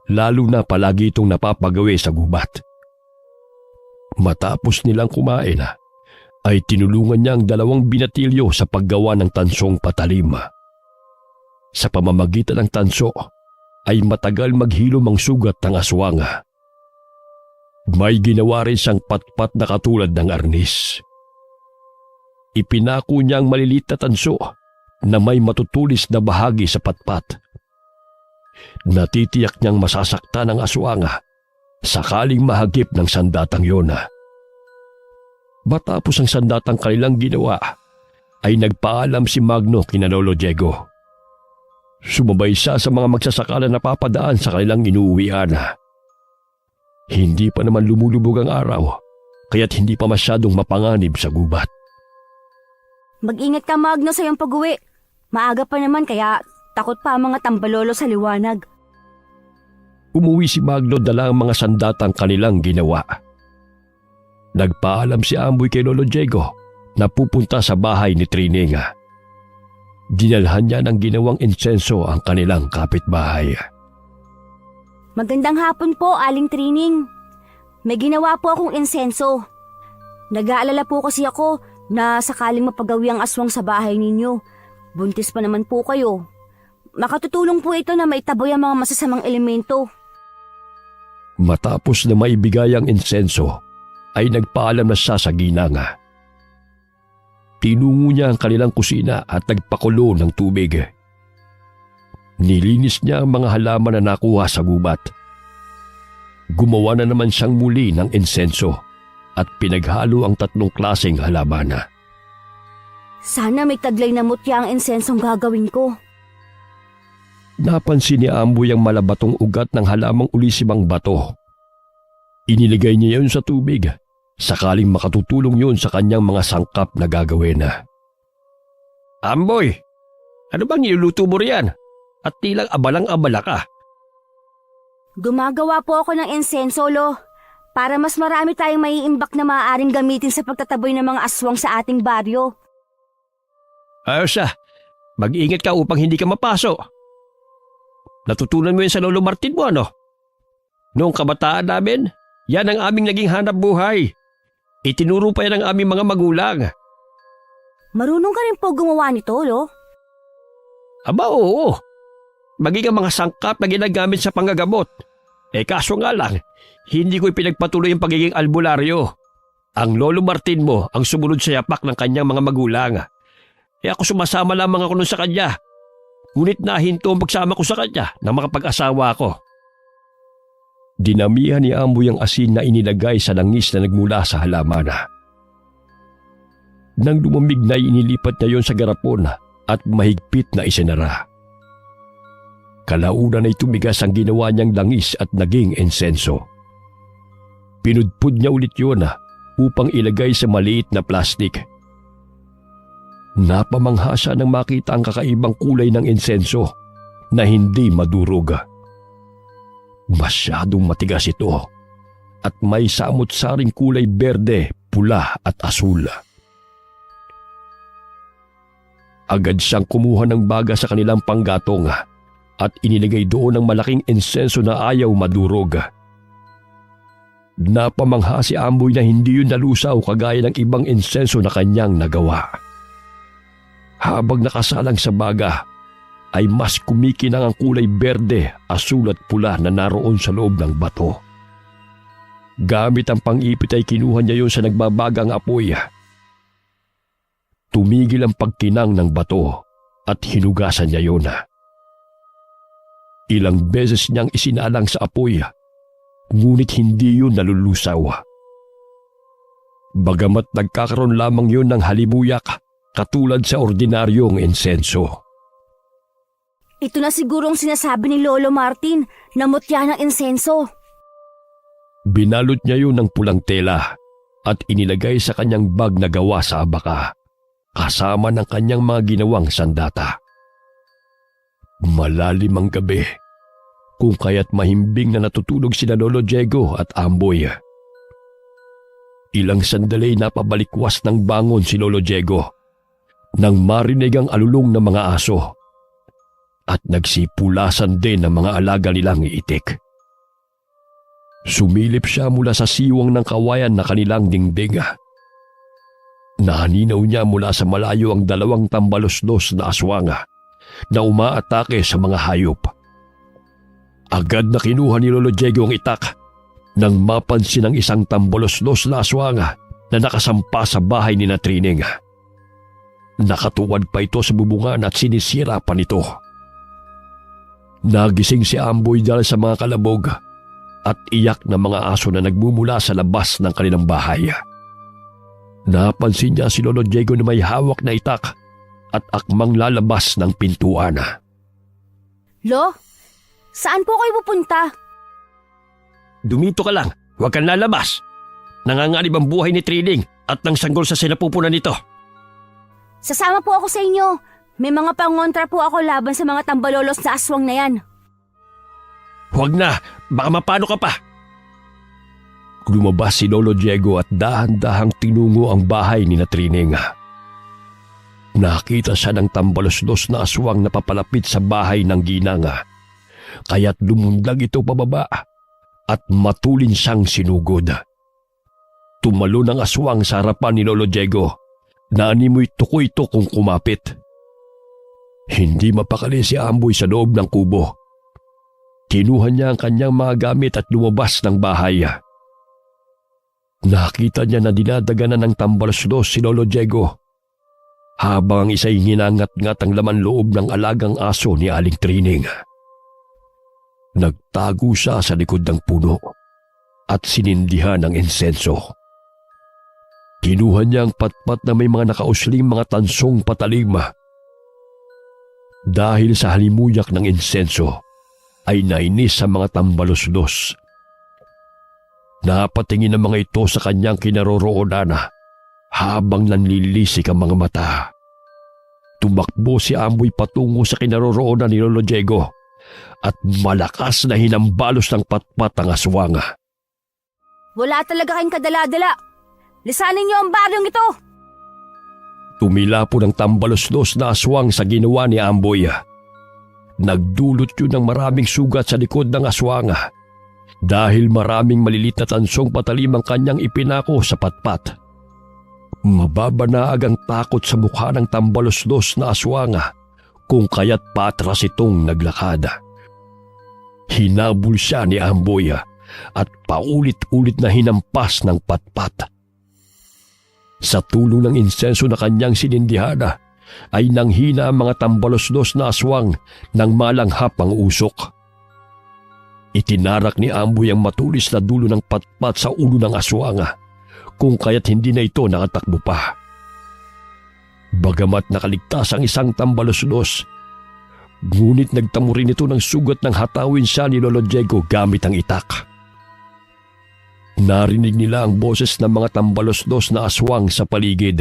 Lalo na palagi itong napapagawi sa gubat. Matapos nilang kumain, ay tinulungan niya ang dalawang binatilyo sa paggawa ng tansong patalim. Sa pamamagitan ng tanso, ay matagal maghilom ang sugat ng aswanga. May ginawa rin siyang patpat na katulad ng arnis. Ipinako niya ang maliliit na tanso na may matutulis na bahagi sa patpat. Natitiyak niyang masasaktan ang aswanga sakaling mahagip ng sandatang yon. Matapos ang sandatang kanilang ginawa, ay nagpaalam si Magno kina Lolo Diego. Sumabay siya sa mga magsasaka na napapadaan sa kanilang inuuwian. Hindi pa naman lumulubog ang araw, kaya't hindi pa masyadong mapanganib sa gubat. Mag-ingat ka, Magno, sa iyong pag-uwi. Maaga pa naman kaya takot pa ang mga tambalolo sa liwanag. Umuwi si Magno dala ang mga sandatang kanilang ginawa. Nagpaalam si Amboy kay Lolo Diego na pupunta sa bahay ni Trining. Dinalhan niya ng ginawang insenso ang kanilang kapitbahay. Magandang hapon po, Aling Trining. May ginawa po akong insenso. Nag-aalala po kasi ako na sakaling mapagawi ang aswang sa bahay ninyo. Buntis pa naman po kayo. Makatutulong po ito na maitaboy ang mga masasamang elemento. Matapos na maibigay ang insenso, ay nagpaalam na siya sa ginanga. Tinungo niya ang kanilang kusina at nagpakulo ng tubig. Nilinis niya ang mga halaman na nakuha sa gubat. Gumawa na naman siyang muli ng insenso at pinaghalo ang 3 klaseng halaman. Sana may taglay na mutya ang insensong gagawin ko. Napansin ni Amboy ang malabatong ugat ng halamang ulisimang bato. Iniligay niya yun sa tubig, sakaling makatutulong yun sa kanyang mga sangkap na gagawin. Amboy, ano bang niluluto mo riyan? At tilang abalang-abala ka. Gumagawa po ako ng insenso, Lo. para mas marami tayong maiimbak na maaaring gamitin sa pagtataboy ng mga aswang sa ating baryo. Ayos mag-ingat ka upang hindi ka mapaso. Natutunan mo yun sa Lolo Martin mo, ano? Noong kabataan namin, yan ang aming naging hanap buhay. Itinuro pa yan ng aming mga magulang. Marunong ka rin po gumawa nito, Lo? Aba oo, maging ang mga sangkap na ginagamit sa panggagamot. Kaso nga lang, hindi ko ipinagpatuloy ang pagiging albularyo. Ang Lolo Martin mo ang sumunod sa yapak ng kanyang mga magulang. Ako sumasama lamang ako nun sa kanya. Ngunit nahinto ang pagsama ko sa kanya nang makapag-asawa ko. Dinamihan ni Amboy ang asin na inilagay sa langis na nagmula sa halaman. Nang lumamig na inilipat niya yon sa garapon at mahigpit na isinara. Kalaunan ay tumigas ang ginawa niyang langis at naging insenso. Pinudpud niya ulit yun upang ilagay sa maliit na plastik. Napamangha siya nang makita ang kakaibang kulay ng insenso na hindi madurog. Masyadong matigas ito at may samot-saring kulay berde, pula at asul. Agad siyang kumuha ng baga sa kanilang panggatong at inilagay doon ang malaking insenso na ayaw madurog. Napamangha si Amboy na hindi yun nalusaw kagaya ng ibang insenso na kanyang nagawa. Habang nakasalang sa baga, ay mas kumikinang ang kulay berde, asul at pula na naroon sa loob ng bato. Gamit ang pang-ipit ay kinuha niya yun sa nagbabagang apoy. Tumigil ang pagkinang ng bato at hinugasan niya yun. Ilang beses niyang isinalang sa apoy, ngunit hindi yun nalulusaw. Bagamat nagkakaroon lamang yun ng halimuyak, katulad sa ordinaryong insenso. Ito na sigurong sinasabi ni Lolo Martin na mutya ng insenso. Binalot niya yun ng pulang tela at inilagay sa kanyang bag na gawa sa abaka, kasama ng kanyang mga ginawang sandata. Malalim ang gabi, kung kaya't mahimbing na natutulog sina Lolo Diego at Amboy. Ilang sandali na pabalikwas ng bangon si Lolo Diego nang marinig ang alulong ng mga aso at nagsipulasan din ng mga alaga nilang iitik. Sumilip siya mula sa siwang ng kawayan na kanilang dingding. Nahaninaw niya mula sa malayo ang 2 tambalos-dos na aswang na umaatake sa mga hayop. Agad na kinuha ni Lolo Diego ang itak nang mapansin ang isang tambalos-dos na aswang na nakasampa sa bahay ni Trining. Nakatuwad pa ito sa bubungan at sinisira pa nito. Nagising si Amboy dahil sa mga kalabog at iyak ng mga aso na nagmumula sa labas ng kanilang bahay. Napansin niya si Lolo Diego na may hawak na itak at akmang lalabas ng pintuan. Lo, saan po kayo pupunta? Dumito ka lang, huwag kang lalabas. Nanganganib ang buhay ni Trining at nang sanggol sa sinapupunan nito. Sasama po ako sa inyo. May mga pangontra po ako laban sa mga tambalolos na aswang na yan. Huwag na, baka mapano ka pa. Lumabas si Lolo Diego at dahan-dahang tinungo ang bahay ni Trining. Nakita siya ng tambalos-dos na aswang na papalapit sa bahay ng ginang. Kaya't lumundag ito pababa at matulin siyang sinugod. Tumalo ng aswang sa harapan ni Lolo Diego. Naanimoy tukoy ito kung kumapit. Hindi mapakali si Amboy sa loob ng kubo. Kinuha niya ang kanyang mga gamit at lumabas ng bahay. Nakita niya na dinadaganan ng tambalos-dos si Lolo Diego, habang ang isa'y hinangat-ngat ang laman loob ng alagang aso ni Aling Trining. Nagtago siya sa likod ng puno at sinindihan ng insenso. Kinuha niya ang patpat na may mga nakausling mga tansong patalim. Dahil sa halimuyak ng insenso, ay nainis sa mga tambalos-dos. Napatingin ang mga ito sa kanyang kinaroroonan habang nanlilisik ang mga mata. Tumakbo si Amboy patungo sa kinaroroonan ni Lolo Diego at malakas na hinambalos ng patpat ang aswang. Wala talaga kayong kadala-dala. Lisanin niyo ang baryong ito. Tumila po ng tambalos-dos na aswang sa ginawa ni Amboy. Nagdulot yun ng maraming sugat sa likod ng aswang dahil maraming malilit na tansong patalim ang kanyang ipinako sa patpat. Mababanaag ang takot sa mukha ng tambalos-dos na aswang kung kaya't patras itong naglakad. Hinabol siya ni Amboy at paulit-ulit na hinampas ng patpat. Sa tulong ng insenso na kanyang sinindihan ay nanghina ang mga tambalos-dos na aswang nang malanghap ang usok. Itinarak ni Amboy ang matulis na dulo ng patpat sa ulo ng aswang kung kaya't hindi na ito nakatakbo pa. Bagamat nakaligtas ang isang tambalos-dos, ngunit nagtamo rin ito ng sugat ng hatawin siya ni Lolo Diego gamit ang itak. Narinig nila ang boses ng mga tambalos-dos na aswang sa paligid.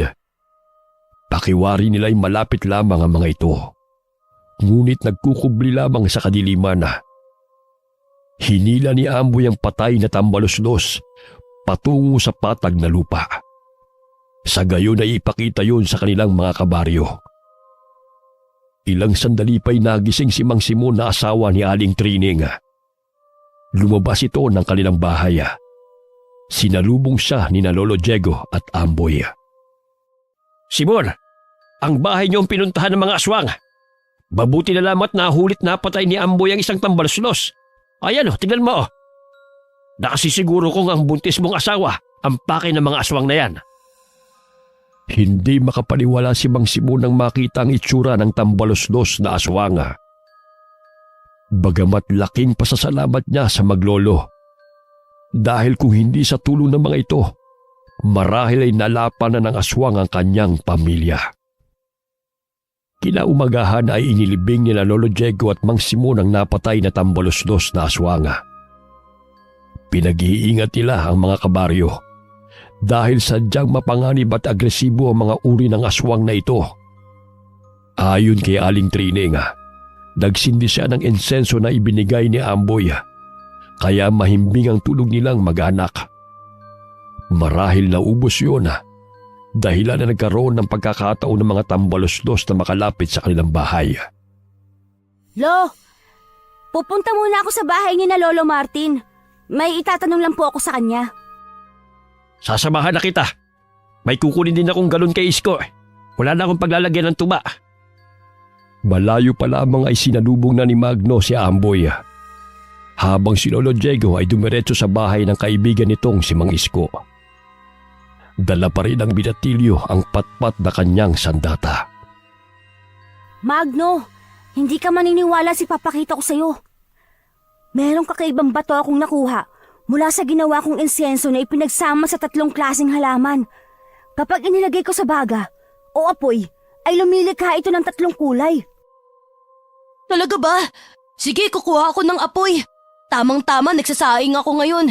Pakiwari nila'y malapit lamang ang mga ito, ngunit nagkukubli lamang sa kadiliman. Hinila ni Amboy ang patay na tambalos-dos patungo sa patag na lupa. Sa gayon ay ipakita yun sa kanilang mga kabaryo. Ilang sandali pa'y nagising si Mang Simon na asawa ni Aling Trining. Lumabas ito ng kanilang bahay. Sinalubong siya ni na Lolo Diego at Amboy. Simon, ang bahay niyo ang pinuntahan ng mga aswang. Mabuti na lamang at nahulit na patay ni Amboy ang isang tambalos-dos. Ayan tingnan mo. Nakasisiguro kong ang buntis mong asawa ang pake ng mga aswang na yan. Hindi makapaniwala si Mang Simon nang makita ang itsura ng tambalos-dos na aswang. Bagamat laking pasasalamat niya sa maglolo. Dahil kung hindi sa tulong ng mga ito, marahil ay nalapan na ng aswang ang kanyang pamilya. Kinaumagahan ay inilibing nila Lolo Diego at Mang Simon ang napatay na tambalos-dos na aswang. Pinag-iingat nila ang mga kabaryo dahil sadyang mapanganib at agresibo ang mga uri ng aswang na ito. Ayon kay Aling Trining, nagsindi siya ng insenso na ibinigay ni Amboy, kaya mahimbing ang tulog nilang mag-anak. Marahil naubos yun dahilan na nagkaroon ng pagkakataon ng mga tambalos-dos na makalapit sa kanilang bahay. Lo, pupunta muna ako sa bahay ni na Lolo Martin. May itatanong lang po ako sa kanya. Sasamahan na kita. May kukunin din akong galon kay Isko. Wala na akong paglalagyan ng tuba. Malayo pa lamang ay sinalubong na ni Magno si Amboy. Habang si Lolo Diego ay dumiretso sa bahay ng kaibigan nitong si Mang Isko. Dala pa rin ang binatilyo ang patpat na kanyang sandata. Magno, hindi ka maniniwala si papakita ko sa'yo. Merong kakaibang bato akong nakuha mula sa ginawa kong insenso na ipinagsama sa 3 klaseng halaman. Kapag inilagay ko sa baga o apoy, ay lumilikha ito ng 3 kulay. Talaga ba? Sige, kukuha ako ng apoy. Tamang-tama, nagsasaing ako ngayon.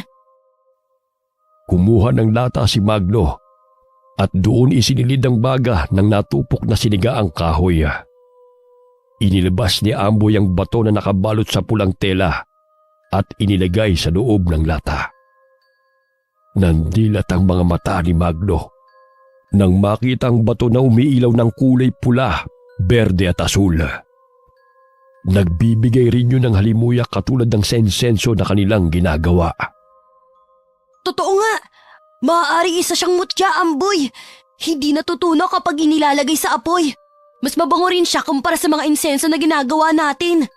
Kumuha ng lata si Magno at doon isinilid ang baga ng natupok na sinigaang kahoy. Inilabas ni Amboy ang bato na nakabalot sa pulang tela at inilagay sa loob ng lata. Nandilat ang mga mata ni Magno nang makita ang bato na umiilaw ng kulay pula, berde at asul. Nagbibigay rin yun ng halimuyak katulad ng sensenso na kanilang ginagawa. Totoo nga. Maaari isa siyang mutya, Amboy. Hindi natutunaw kapag inilalagay sa apoy. Mas mabango rin siya kumpara sa mga insenso na ginagawa natin.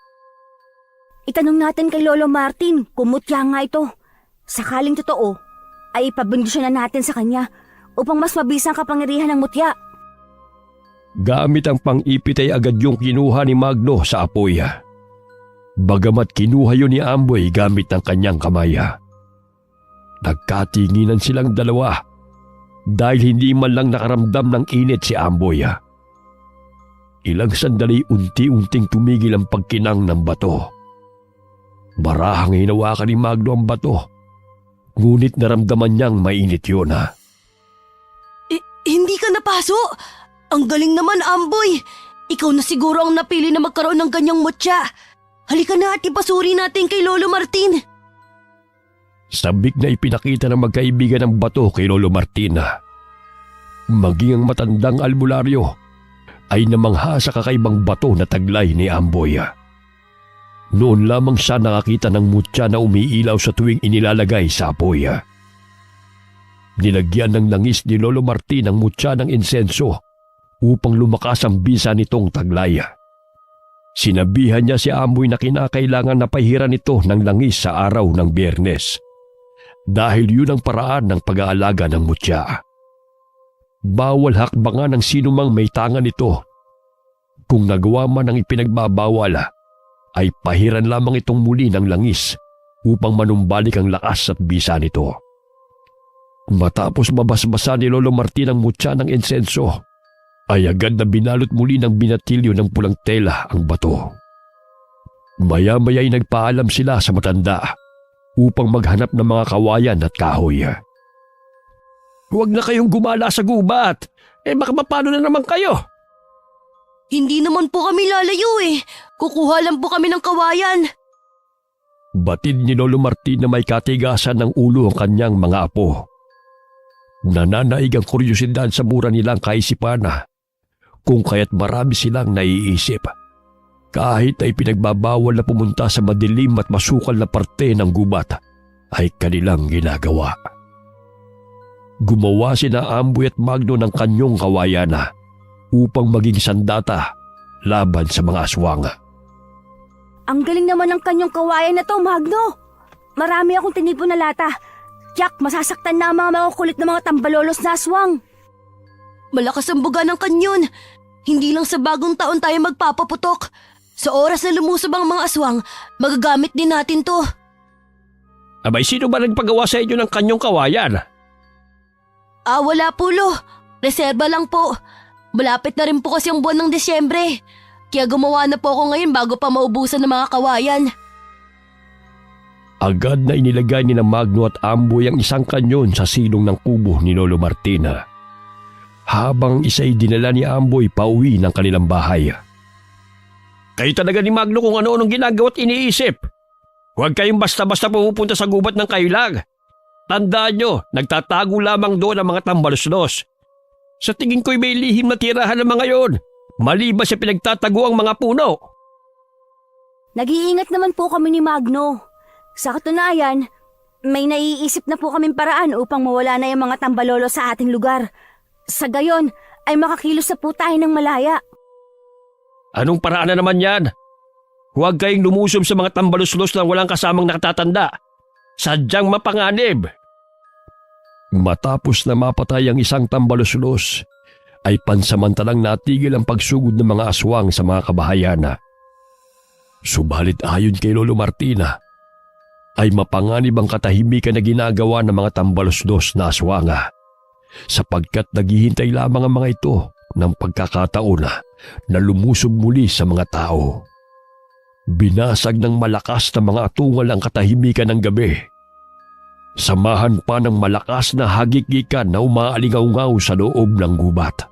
Itanong natin kay Lolo Martin kung mutya nga ito. Sakaling totoo, ay ipabindisyon na natin sa kanya upang mas mabisa ang kapangyarihan ng mutya. Gamit ang pang-ipit ay agad yung kinuha ni Magno sa apoy. Bagamat kinuha yun ni Amboy gamit ng kanyang kamay. Nagkatinginan silang dalawa dahil hindi man lang nakaramdam ng init si Amboy. Ilang sandali unti-unting tumigil ang pagkinang ng bato. Marahang hinawakan ni Magno ang bato, ngunit naramdaman niyang mainit yun. Hindi ka napaso? Ang galing naman, Amboy. Ikaw na siguro ang napili na magkaroon ng ganyang mutya. Halika na at ipasuri natin kay Lolo Martin. Sabik na ipinakita ng magkaibigan ng bato kay Lolo Martina. Maging ang matandang albularyo ay namangha sa kakaibang bato na taglay ni Amboy. Noon lamang siya nakakita ng mutya na umiilaw sa tuwing inilalagay sa apoy. Nilagyan ng langis ni Lolo Martin ang mutya ng insenso upang lumakas ang bisa nitong taglay. Sinabihan niya si Amboy na kinakailangan na pahiran ito ng langis sa araw ng Biyernes dahil yun ang paraan ng pag-aalaga ng mutya. Bawal hakbangan ng sinumang may tangan nito. Kung nagawa man ang ipinagbabawal, ay pahiran lamang itong muli ng langis upang manumbalik ang lakas at bisa nito. Matapos mabasbasa ni Lolo Martin ang mutya ng insenso, ay agad na binalot muli ng binatilyo ng pulang tela ang bato. Maya-maya'y nagpaalam sila sa matanda upang maghanap ng mga kawayan at kahoy. Huwag na kayong gumala sa gubat. Baka mapano na naman kayo. Hindi naman po kami lalayo eh. Kukuha lang po kami ng kawayan. Batid ni Lolo Martin na may katigasan ng ulo ang kanyang mga apo. Nananaig ang kuryosidad sa mura nilang kaisipan kung kaya't marami silang naiisip. Kahit ay pinagbabawal na pumunta sa madilim at masukal na parte ng gubat, ay kanilang ginagawa. Gumawa sina Amboy at Magno ng kanyong kawayan upang maging sandata laban sa mga aswang. Ang galing naman ng kanyang kawayan na to, Magno. Marami akong tinipon na lata. Tiyak, masasaktan na ang mga makukulit na mga tambalolos na aswang. Malakas ang buga ng kanyon. Hindi lang sa bagong taon tayo magpapaputok. Sa oras na lumusob ang mga aswang, magagamit din natin to. Abay, sino ba nagpagawa sa inyo ng kanyong kawayan? Wala po lo. Reserba lang po. Malapit na rin po kasi ang buwan ng Desyembre. Kaya gumawa na po ako ngayon bago pa maubusan ng mga kawayan. Agad na inilagay ni Magno at Amboy ang isang kanyon sa silong ng kubo ni Lolo Martina. Habang isa'y dinala ni Amboy pauwi ng kanilang bahay. Kayo talaga ni Magno kung ano-anong ginagawa at iniisip. Huwag kayong basta-basta pumupunta sa gubat ng kailag. Tandaan nyo, nagtatago lamang doon ang mga tambaluslos. Sa tingin ko'y may lihim na tirahan ng mga yon, maliban sa pinagtatago ang mga puno. Nag-iingat naman po kami ni Magno. Sa katunayan, may naiisip na po kaming paraan upang mawala na yung mga tambalolo sa ating lugar. Sa gayon, ay makakilos na po tayo ng malaya. Anong paraan na naman yan? Huwag kayong lumusob sa mga tambaluslos na walang kasamang nakatatanda. Sadyang mapanganib. Matapos na mapatay ang isang tambaluslos, ay pansamantalang natigil ang pagsugod ng mga aswang sa mga kabahayan. Subalit ayon kay Lolo Martina, ay mapanganib ang katahimikan na ginagawa ng mga tambaluslos na aswang, sapagkat naghihintay lamang ang mga ito ng pagkakataon na lumusob muli sa mga tao. Binasag ng malakas na mga atungal ang katahimikan ng gabi. Samahan pa ng malakas na hagikikan na umaalingaw-ngaw sa loob ng gubat.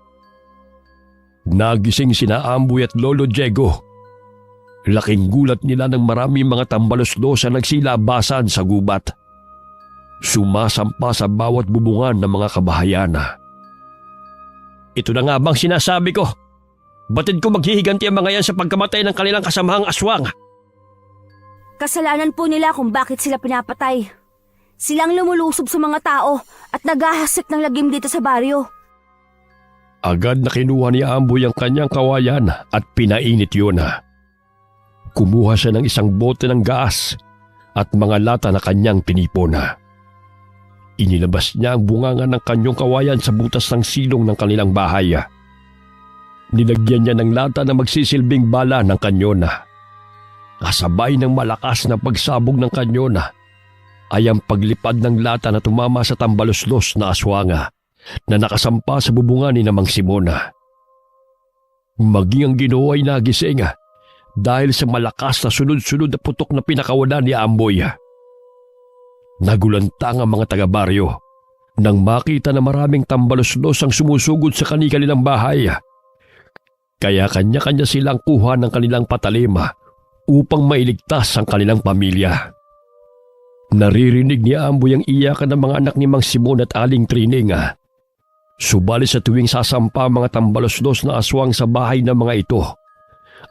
Nagising sina Amboy at Lolo Diego. Laking gulat nila ng maraming mga tambaluslos na nagsilabasan sa gubat. Sumasampa sa bawat bubungan ng mga kabahayan. Ito na nga bang sinasabi ko? Batid ko maghihiganti ang mga yan sa pagkamatay ng kanilang kasamahang aswang. Kasalanan po nila kung bakit sila pinapatay. Silang lumulusob sa mga tao at naghahasik ng lagim dito sa baryo. Agad na kinuha ni Amboy ang kanyang kawayan at pinainit yun. Kumuha siya ng isang bote ng gas at mga lata na kanyang tinipon. Inilabas niya ang bunganga ng kanyang kawayan sa butas ng silong ng kanilang bahay. Nilagyan niya ng lata na magsisilbing bala ng kanyon. Kasabay ng malakas na pagsabog ng kanyon ay ang paglipad ng lata na tumama sa tambaluslos na aswanga na nakasampa sa bubungan ni Mang Simon. Maging ang Ginoo ay nagising dahil sa malakas na sunod-sunod na putok na pinakawalan ni Amboy. Nagulantang ang mga taga-baryo nang makita na maraming tambaluslos ang sumusugod sa kanilang bahay. Kaya kanya-kanya silang kuha ng kanilang patalim upang mailigtas ang kanilang pamilya. Naririnig ni Amboy ang iyakan ng mga anak ni Mang Simon at Aling Trining. Subalit sa tuwing sasampa ang mga tambalos-los na aswang sa bahay ng mga ito,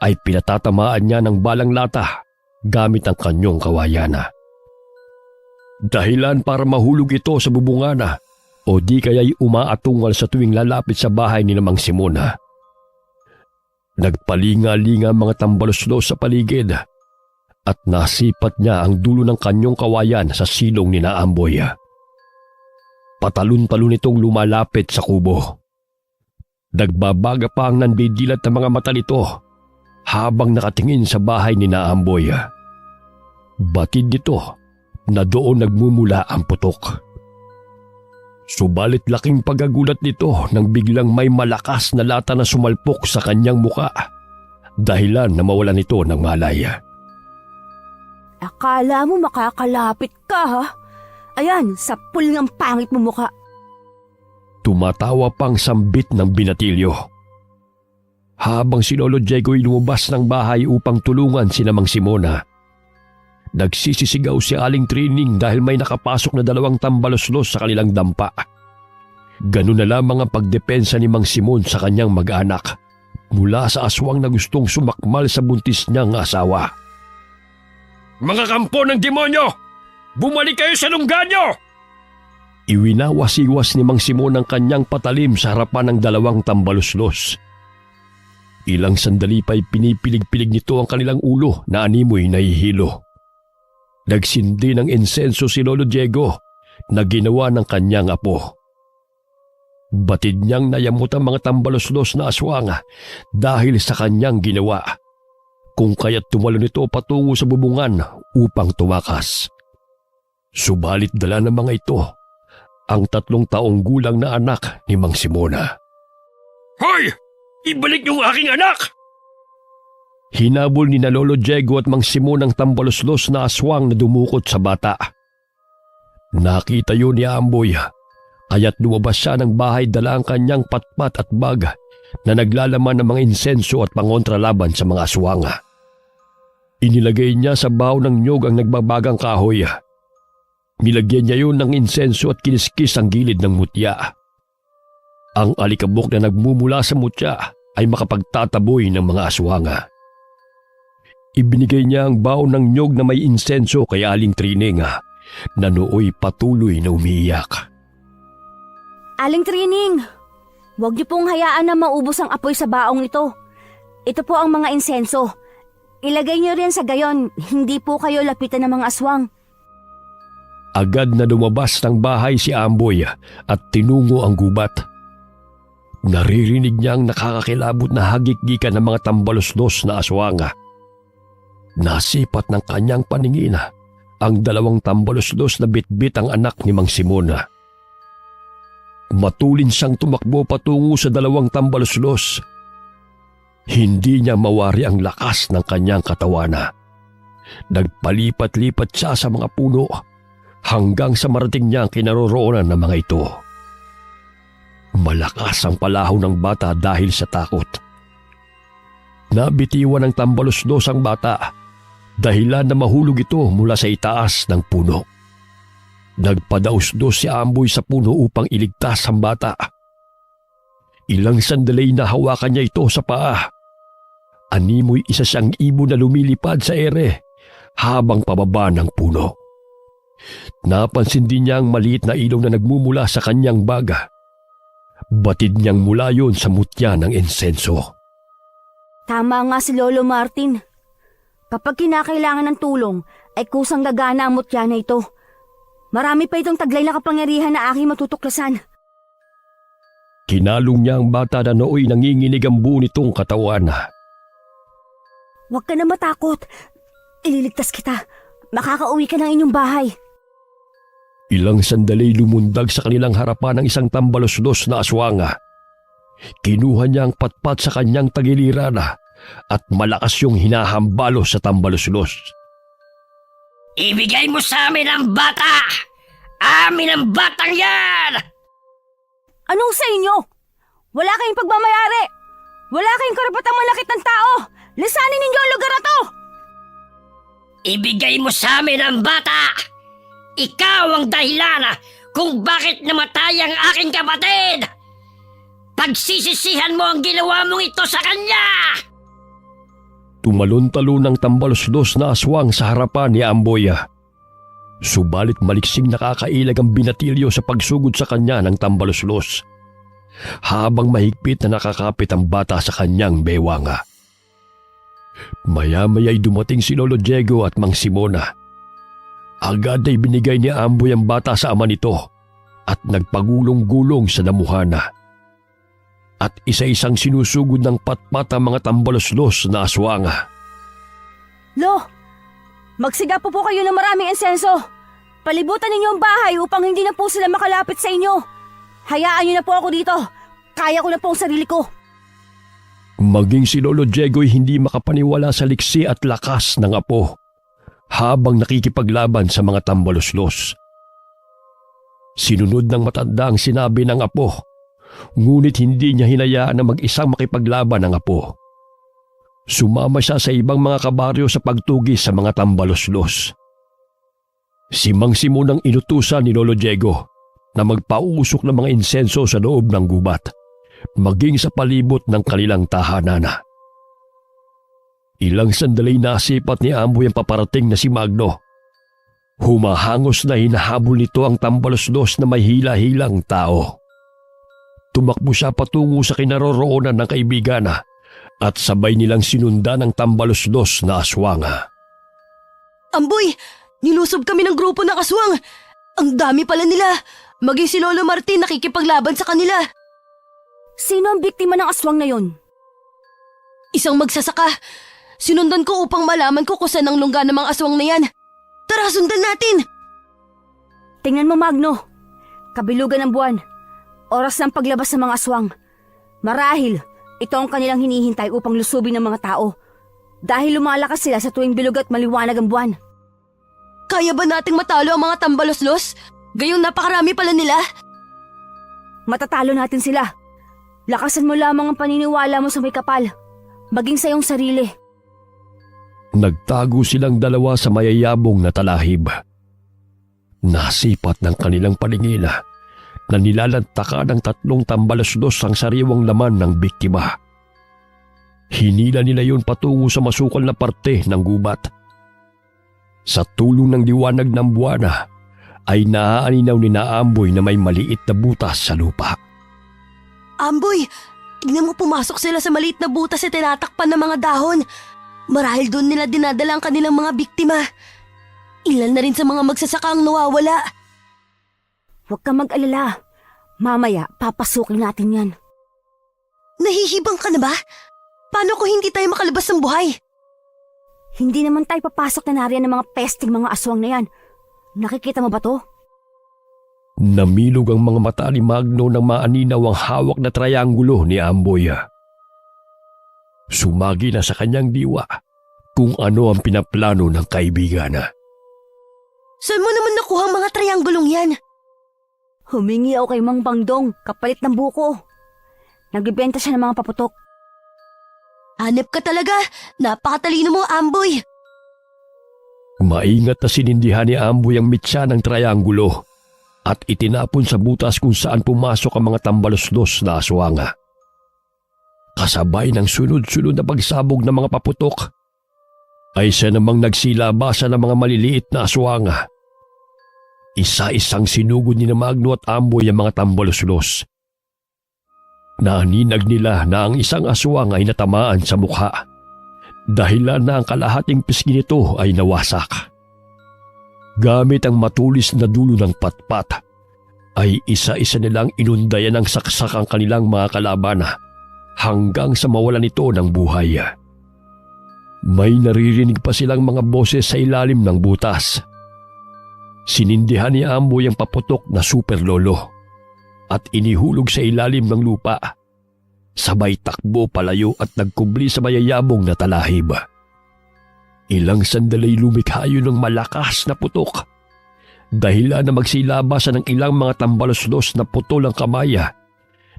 ay pinatatamaan niya ng balang lata gamit ang kanyang kawayan. Dahilan para mahulog ito sa bubungana o di kaya'y umaatungal sa tuwing lalapit sa bahay ni Mang Simon. Nagpalinga-linga ang mga tambalos-los sa paligid at nasipat niya ang dulo ng kanyang kawayan sa silong ni Amboy. Patalon-talon itong lumalapit sa kubo. Nagbabaga pa ang nandidilat ng mga mata nito habang nakatingin sa bahay ni Amboy. Batid nito na doon nagmumula ang putok. Subalit laking pagagulat nito nang biglang may malakas na lata na sumalpok sa kanyang muka, dahilan na mawalan ito ng malay. Akala mo makakalapit ka, ha? Ayan, sapul ng pangit mo mukha. Tumatawa pang sambit ng binatilyo. Habang si Lolo Diego'y lumabas ng bahay upang tulungan si Mang Simona, nagsisisigaw si Aling Trining dahil may nakapasok na 2 tambalos-los sa kanilang dampa. Ganun na lamang ang pagdepensa ni Mang Simon sa kanyang mag-anak mula sa aswang na gustong sumakmal sa buntis niyang asawa. Mga kampo ng demonyo! Bumalik kayo sa lungga niyo! Iwinawas-iwas ni Mang Simon ang kanyang patalim sa harapan ng 2 tambalos-los. Ilang sandali pa'y pinipilig-pilig nito ang kanilang ulo na animoy nahihilo. Nagsindi ng insenso si Lolo Diego na ginawa ng kanyang apo. Batid niyang nayamot ang mga tambalos-los na aswang dahil sa kanyang ginawa, kung kaya't tumalon ito patungo sa bubungan upang tumakas. Subalit dala ng mga ito ang 3 taong gulang na anak ni Mang Simona. Hoy! Ibalik niyo ang aking anak! Hinabol ni na Lolo Diego at Mang Simon ang tambalos-los na aswang na dumukot sa bata. Nakita yun ni Amboy, kaya't lumabas siya ng bahay dala ang kanyang patpat at bag na naglalaman ng mga insenso at pangontralaban sa mga aswang. Inilagay niya sa baho ng nyog ang nagbabagang kahoy. Nilagyan niya yun ng insenso at kiniskis ang gilid ng mutya. Ang alikabok na nagmumula sa mutya ay makapagtataboy ng mga aswanga. Ibinigay niya ang baon ng nyog na may insenso kay Aling Trining na nooy patuloy na umiiyak. Aling Trining, huwag niyo pong hayaan na maubos ang apoy sa baong ito. Ito po ang mga insenso. Ilagay niyo rin sa gayon, hindi po kayo lapitan ng mga aswang. Agad na lumabas ng bahay si Amboy at tinungo ang gubat. Naririnig niya ang nakakakilabot na hagik-gikan ng mga tambalos-los na aswanga. Nasipat ng kanyang paningin ang 2 tambalos-los na bitbit ang anak ni Mang Simon. Matulin siyang tumakbo patungo sa 2 tambalos-los. Hindi niya mawari ang lakas ng kanyang katawan. Nagpalipat-lipat siya sa mga puno hanggang sa marating niya ang kinaroroonan ng mga ito. Malakas ang palahaw ng bata dahil sa takot. Nabitiwan ng tambalos-los ang bata dahilan na mahulog ito mula sa itaas ng puno. Nagpadaos-dos si Amboy sa puno upang iligtas ang bata. Ilang sandali na hawakan niya ito sa paa. Animoy isa siyang ibon na lumilipad sa ere habang pababa ng puno. Napansin din niya ang maliit na ilong na nagmumula sa kanyang baga. Batid niyang mula yon sa mutya ng insenso. Tama nga si Lolo Martin. Kapag kinakailangan ng tulong, ay kusang gagana ang mutya na ito. Marami pa itong taglay na kapangyarihan na aking matutuklasan. Kinalong niya ang bata na nooy nanginginig ang buo nitong katawan. Huwag ka na matakot. Ililigtas kita. Makakauwi ka ng inyong bahay. Ilang sandali lumundag sa kanilang harapan ng isang tambalos-los na aswanga. Kinuha niya ang patpat sa kanyang tagiliran at malakas yung hinahambalos sa tambalos-los. Ibigay mo sa amin ang bata! Amin ang batang yan! Anong sa inyo? Wala kayong pagmamayari. Wala kayong karapatang malakit ng tao. Lisanin ninyo ang lugar na to. Ibigay mo sa amin ang bata! Ikaw ang dahilan kung bakit namatay ang aking kapatid! Pagsisisihan mo ang ginawa mong ito sa kanya! Tumalon-talon ng tambalos-los na aswang sa harapan ni Amboy. Subalit maliksing nakakailag ang binatilyo sa pagsugod sa kanya ng tambalos-los, habang mahigpit na nakakapit ang bata sa kanyang bewanga. Maya-maya'y dumating si Lolo Diego at Mang Simona. Agad ay binigay ni Amboy ang bata sa ama nito at nagpagulong-gulong sa damuhana. At isa-isang sinusugod ng patpat ang mga tambalos-los na aswang. Lo, magsiga po kayo ng maraming insenso. Palibutan ninyo ang bahay upang hindi na po sila makalapit sa inyo. Hayaan niyo na po ako dito. Kaya ko na po ang sarili ko. Maging si Lolo Diego'y hindi makapaniwala sa liksi at lakas ng apo habang nakikipaglaban sa mga tambalos-los. Sinunod ng matanda ang sinabi ng apo, ngunit hindi niya hinayaan na mag-isang makipaglaban ang apo. Sumama siya sa ibang mga kabaryo sa pagtugis sa mga tambalos-los. Si Mang Simon ang inutusan ni Lolo Diego na magpausok ng mga insenso sa loob ng gubat, maging sa palibot ng kanilang tahanan. Ilang sandali nasipat ni Amboy ang paparating na si Magno. Humahangos na hinahabol nito ang tambalos-los na may hila-hilang tao. Tumakbo siya patungo sa kinaroroonan ng kaibigan at sabay nilang sinundan ng tambalos-los na aswang. Amboy, nilusob kami ng grupo ng aswang. Ang dami pala nila. Maging si Lolo Martin nakikipaglaban sa kanila. Sino ang biktima ng aswang na yon? Isang magsasaka. Sinundan ko upang malaman ko kung saan ang lungga ng mga aswang na yan. Tara, sundan natin! Tingnan mo, Magno. Kabilugan ng buwan. Oras ng paglabas ng mga aswang. Marahil, ito ang kanilang hinihintay upang lusubin ng mga tao. Dahil lumalakas sila sa tuwing bilog at maliwanag ang buwan. Kaya ba nating matalo ang mga tambalos-los? Gayong napakarami pala nila. Matatalo natin sila. Lakasan mo lamang ang paniniwala mo sa may kapal. Maging sa iyong sarili. Nagtago silang dalawa sa mayayabong na talahib. Nasipat ng kanilang paningin na nilalantakan ng 3 tambalos-los ang sariwang laman ng biktima. Hinila nila yun patungo sa masukal na parte ng gubat. Sa tulong ng liwanag ng buwan ay naaaninaw ni Amboy na may maliit na butas sa lupa. Amboy, tignan mo pumasok sila sa maliit na butas at tinatakpan ng mga dahon. Marahil doon nila dinadala ang kanilang mga biktima. Ilan na rin sa mga magsasaka ang nawawala. Huwag kang mag-alala. Mamaya, papasukin natin yan. Nahihibang ka na ba? Paano kung hindi tayo makalabas ng buhay? Hindi naman tayo papasok na nariyan ng mga pesting mga aswang na yan. Nakikita mo ba to? Namilog ang mga mata ni Magno nang maaninaw ang hawak na trianggulo ni Amboy. Sumagi na sa kanyang diwa kung ano ang pinaplano ng kaibigan. Saan mo naman nakuha ang mga trianggulong yan? Humingi ako kay Mang Bangdong, kapalit ng buko. Nagbibenta siya ng mga paputok. Hanep ka talaga. Napakatalino mo, Amboy. Maingat na sinindihan ni Amboy ang mitsa ng trianggulo at itinapon sa butas kung saan pumasok ang mga tambalos-los na aswang. Kasabay ng sunod-sunod na pagsabog ng mga paputok, ay siya namang nagsilabasa ng mga maliliit na aswang. Isa-isang sinugod ni Magno at Amboy ang mga tambalos-los. Naninag nila na ang isang aswang ay natamaan sa mukha, dahilan na ang kalahating pisngi nito ay nawasak. Gamit ang matulis na dulo ng patpat, ay isa-isa nilang inundayan ng saksak ang kanilang mga kalaban hanggang sa mawalan ito ng buhay. May naririnig pa silang mga boses sa ilalim ng butas. Sinindihan ni Amboy ang paputok na super lolo at inihulog sa ilalim ng lupa. Sabay takbo palayo at nagkubli sa mayayabong na talahib. Ilang sandali lumikha yun ng malakas na putok. Dahilan na magsilabasan ng ilang mga tambalos-los na putol ang kamay,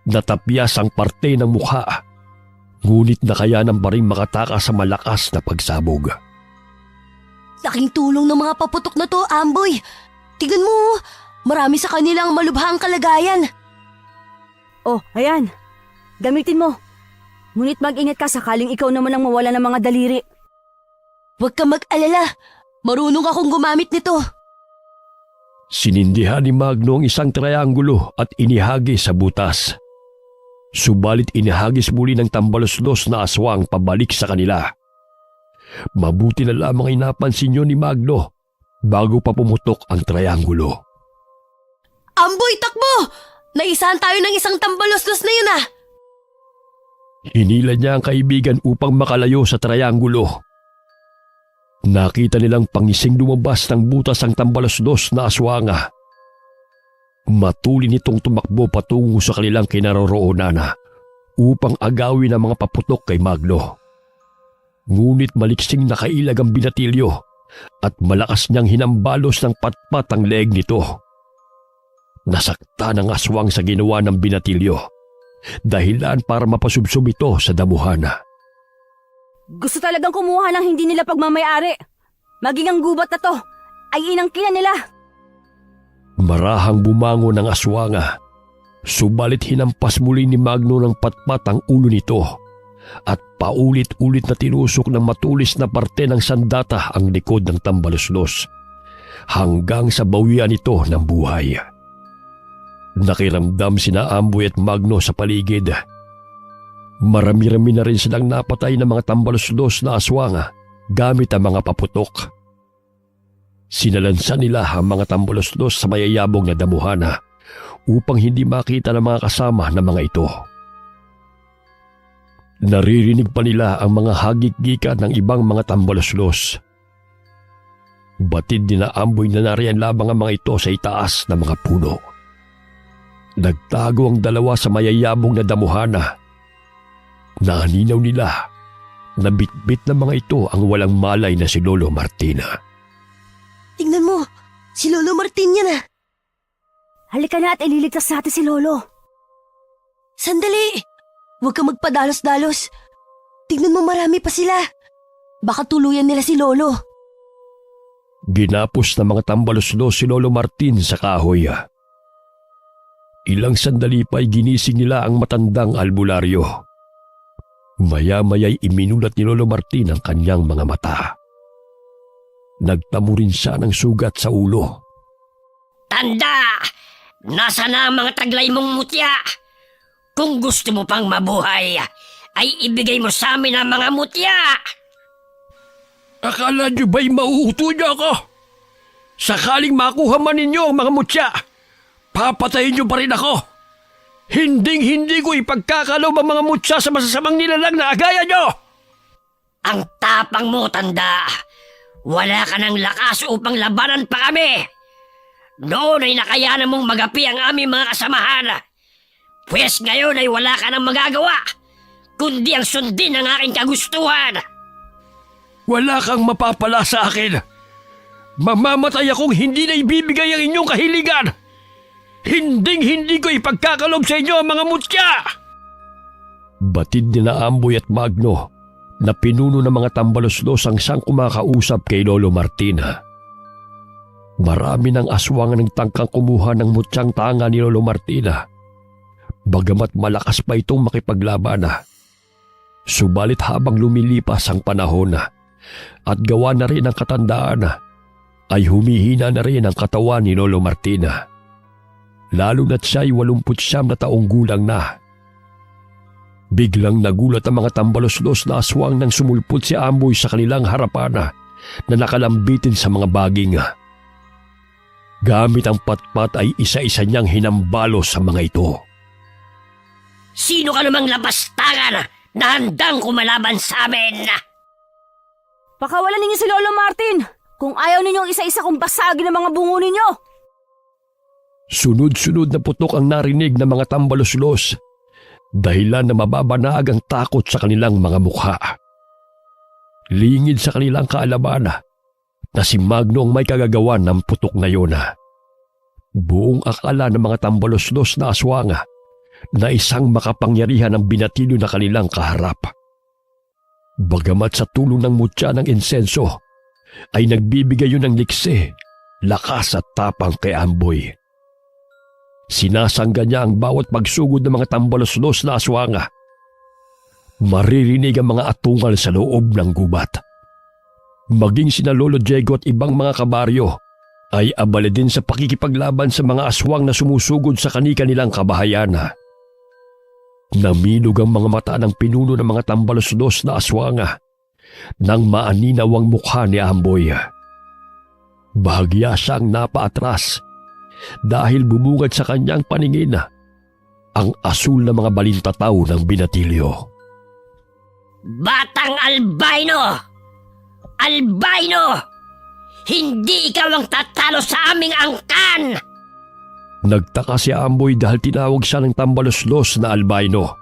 natapyas ang parte ng mukha. Ngunit nakayanan pa rin makatakas sa malakas na pagsabog. Laking tulong ng mga paputok na to, Amboy. Tignan mo, marami sa kanila ang malubhang kalagayan. Oh, ayan. Gamitin mo. Ngunit mag-ingat ka sakaling ikaw naman ang mawala ng mga daliri. Huwag ka mag-alala, marunong akong gumamit nito. Sinindihan ni Magno ang isang trianggulo at inihagi sa butas. Subalit inihagis muli ng tambalos-los na aswang pabalik sa kanila. Mabuti na lamang ay napansin yun ni Magno bago pa pumutok ang trianggulo. Amboy, takbo! Naisahan tayo ng isang tambalos-los na yun ah! Hinila niya ang kaibigan upang makalayo sa trianggulo. Nakita nilang pangising lumabas ng butas ang tambalos-los na aswanga. Matuli nitong tumakbo patungo sa kanilang kinaroroonan upang agawin ang mga paputok kay Magno. Ngunit maliksing nakailag ang binatilyo at malakas niyang hinambalos ng patpat ang leeg nito. Nasakta ng aswang sa ginawa ng binatilyo, dahilan para mapasubsob ito sa damuhan. Gusto talagang kumuha ng hindi nila pagmamayari. Maging ang gubat na to ay inangkinan nila. Marahang bumangon ng aswanga, subalit hinampas muli ni Magno ng patpat ang ulo nito at paulit-ulit na tinusok ng matulis na parte ng sandata ang likod ng tambalos-los hanggang sa bawian ito ng buhay. Nakiramdam sina Amboy at Magno sa paligid. Marami-rami na rin silang napatay ng mga tambalos-los na aswanga gamit ang mga paputok. Sinalansan nila ang mga tambalos-los sa mayayabong na damuhana upang hindi makita ng mga kasama ng mga ito. Naririnig pa nila ang mga hagik-gikan ng ibang mga tambalos-los. Batid ni na Amboy na nariyan lamang ang mga ito sa itaas ng mga puno. Nagtago ang dalawa sa mayayabong na damuhana. Naaninaw nila na bitbit ng mga ito ang walang malay na si Lolo Martina. Tingnan mo, si Lolo Martin yan ah. Halika na at ililigtas natin si Lolo. Sandali! Huwag kang magpadalos-dalos. Tingnan mo, marami pa sila. Baka tuluyan nila si Lolo. Ginapos ng mga tambalos-los si Lolo Martin sa kahoy. Ilang sandali pa'y ginising nila ang matandang albularyo. Maya-maya'y iminulat ni Lolo Martin ang kanyang mga mata. Nagtamo rin siya ng sugat sa ulo. Tanda! Nasa na ang mga taglay mong mutya? Kung gusto mo pang mabuhay, ay ibigay mo sa amin ang mga mutya! Akala niyo ba'y mauuto niyo ako? Sakaling makuha man ninyo ang mga mutya, papatayin niyo pa rin ako. Hinding-hindi ko ipagkakalob ang mga mutya sa masasamang nilalang na agaya niyo! Ang tapang mo, tanda! Wala ka ng lakas upang labanan pa kami! Noon ay nakayanan mong magapi ang aming mga kasamahan. Pwes ngayon ay wala ka nang magagawa, kundi ang sundin ang aking kagustuhan. Wala kang mapapala sa akin. Mamamatay akong hindi na ibibigay ang inyong kahiligan. Hinding-hindi ko ipagkakalob sa inyo ang mga mutya! Batid nila Amboy at Magno na pinuno ng mga tambalos-los ang siyang kumakausap kay Lolo Martina. Marami ng aswang ang tangkang kumuha ng mutyang tanga ni Lolo Martina. Bagamat malakas pa itong makipaglaban. Subalit habang lumilipas ang panahon at gawa na rin ang katandaan, ay humihina na rin ang katawan ni Lolo Martina. Lalo na't siya'y 89 na taong gulang na. Biglang nagulat ang mga tambalos-los na aswang nang sumulpot si Amboy sa kanilang harapan na nakalambitin sa mga baging. Gamit ang patpat ay isa-isa niyang hinambalos sa mga ito. Sino ka namang labastangan na handang kumalaban sa amin? Pakawalan ninyo si Lolo Martin kung ayaw ninyong isa-isa kong basagin ang mga bungo ninyo. Sunod-sunod na putok ang narinig ng mga tambalos-los, dahilan na mababanag ang takot sa kanilang mga mukha. Lingid sa kanilang kaalaman na si Magno ang may kagagawan ng putok na yun. Buong akala ng mga tambalos-los na aswang na isang makapangyarihan ang binatilyo na kanilang kaharap. Bagamat sa tulong ng mutya ng insenso ay nagbibigay yun ng likse lakas at tapang kay Amboy. Sinasangga niya ang bawat pagsugod ng mga tambalos-los na aswanga. Maririnig ang mga atungal sa loob ng gubat. Maging sina Lolo Diego at ibang mga kabaryo ay abala din sa pakikipaglaban sa mga aswang na sumusugod sa kani-kanilang kabahayan. Namilog ang mga mata ng pinuno ng mga tambalos-los na aswanga nang maaninaw ang mukha ni Amboy. Bahagya siyang napaatras dahil bumungad sa kanyang paningin ang asul na mga balintataw ng binatilyo. Batang albino! Albino! Hindi ikaw ang tatalo sa aming angkan! Nagtaka si Amboy dahil tinawag siya ng tambalos-los na albino.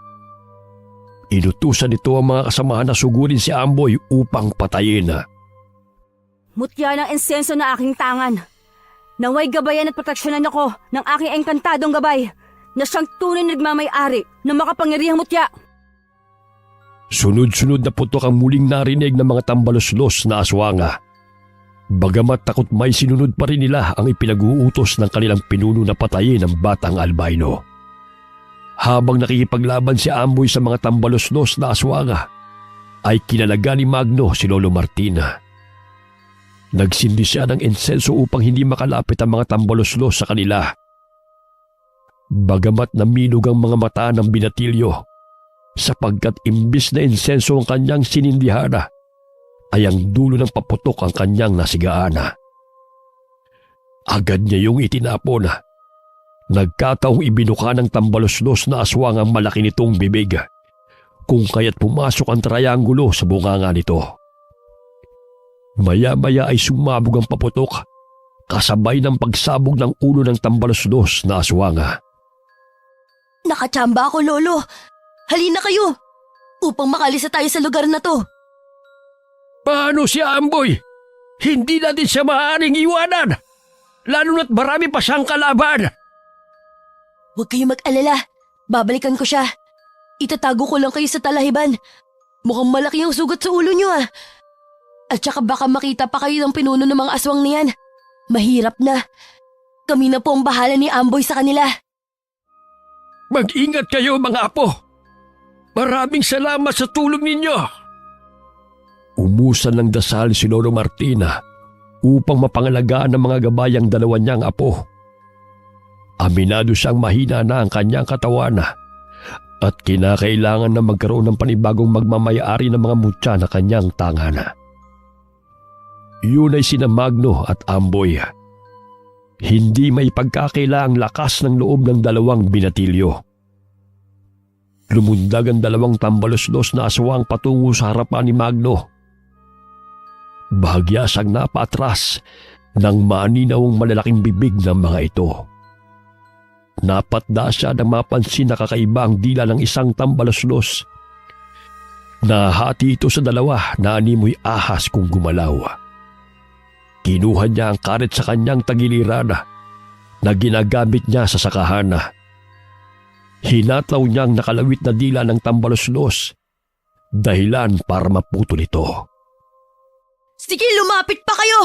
Inutusan nito ang mga kasamahan na sugurin si Amboy upang patayin. Mutya ng insenso na aking tangan. Naway gabayan at proteksyonan ako ng aking engkantadong gabay na siyang tunay na nagmamay-ari ng makapangyarihang mutya. Sunod-sunod na putok ang muling narinig ng mga tambalos-los na aswanga. Bagamat takot may sinunod pa rin nila ang ipinag-uutos ng kanilang pinuno na patayin ang batang albino. Habang nakikipaglaban si Amboy sa mga tambalos-los na aswanga, ay kinalaga ni Magno si Lolo Martina. Nagsindi siya ng insenso upang hindi makalapit ang mga tambalos-los sa kanila. Bagamat namilog ang mga mata ng binatilyo, sapagkat imbis na insenso ang kanyang sinindihan, ay ang dulo ng paputok ang kanyang nasigaan. Agad niya yung itinapon. Nagkataong ibinuka ng tambalos-los na aswang ang malaki nitong bibig, kung kaya't pumasok ang triangulo sa bunganga nito. Maya-maya ay sumabog ang paputok, kasabay ng pagsabog ng ulo ng tambalos-los na aswanga. Nakachamba ako, Lolo. Halina kayo upang makalisa tayo sa lugar na to. Paano si Amboy? Hindi natin siya maaaring iwanan, lalo na't marami pa siyang kalaban. Huwag kayong mag-alala. Babalikan ko siya. Itatago ko lang kayo sa talahiban. Mukhang malaki ang sugat sa ulo niyo ah. At saka baka makita pa kayo ng pinuno ng mga aswang niyan. Mahirap na. Kami na po ang bahala ni Amboy sa kanila. Mag-ingat kayo mga apo. Maraming salamat sa tulong ninyo. Umusan ng dasal si Lolo Martina upang mapangalagaan ng mga gabayang dalawa niyang apo. Aminado siyang mahina na ang kanyang katawan at kinakailangan na magkaroon ng panibagong magmamayari ng mga mutya na kanyang tangana. Yun ay sina Magno at Amboy. Hindi may pagkakaila ang lakas ng loob ng dalawang binatilyo. Lumundag ang dalawang tambalos-los na aswang patungo sa harapan ni Magno. Bahagya siyang napaatras nang maninaw ang malalaking bibig ng mga ito. Napatda siya nang mapansin na kakaiba ang dila ng isang tambalos-los. Nahati ito sa dalawa na animoy ahas kung gumalaw. Kinuha niya ang karet sa kanyang tagiliran na ginagamit niya sa sakahan. Hinataw niyang nakalawit na dila ng tambalos-los, dahilan para maputol ito. Sige, lumapit pa kayo!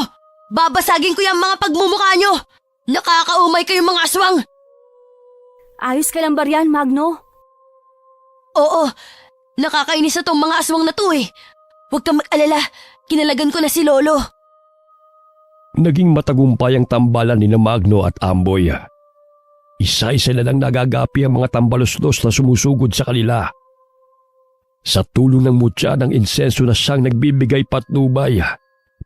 Babasagin ko yung mga pagmumukha nyo! Nakakaumay kayong mga aswang! Ayos ka lang ba riyan, Magno? Oo, nakakainis na tong mga aswang na to eh. Huwag kang mag-alala, kinalagan ko na si Lolo. Naging matagumpay ang tambalan ni Magno at Amboy. Isa-isa na lang nagagapi ang mga tambalos-los na sumusugod sa kanila. Sa tulong ng mutya ng insenso na siyang nagbibigay patnubay,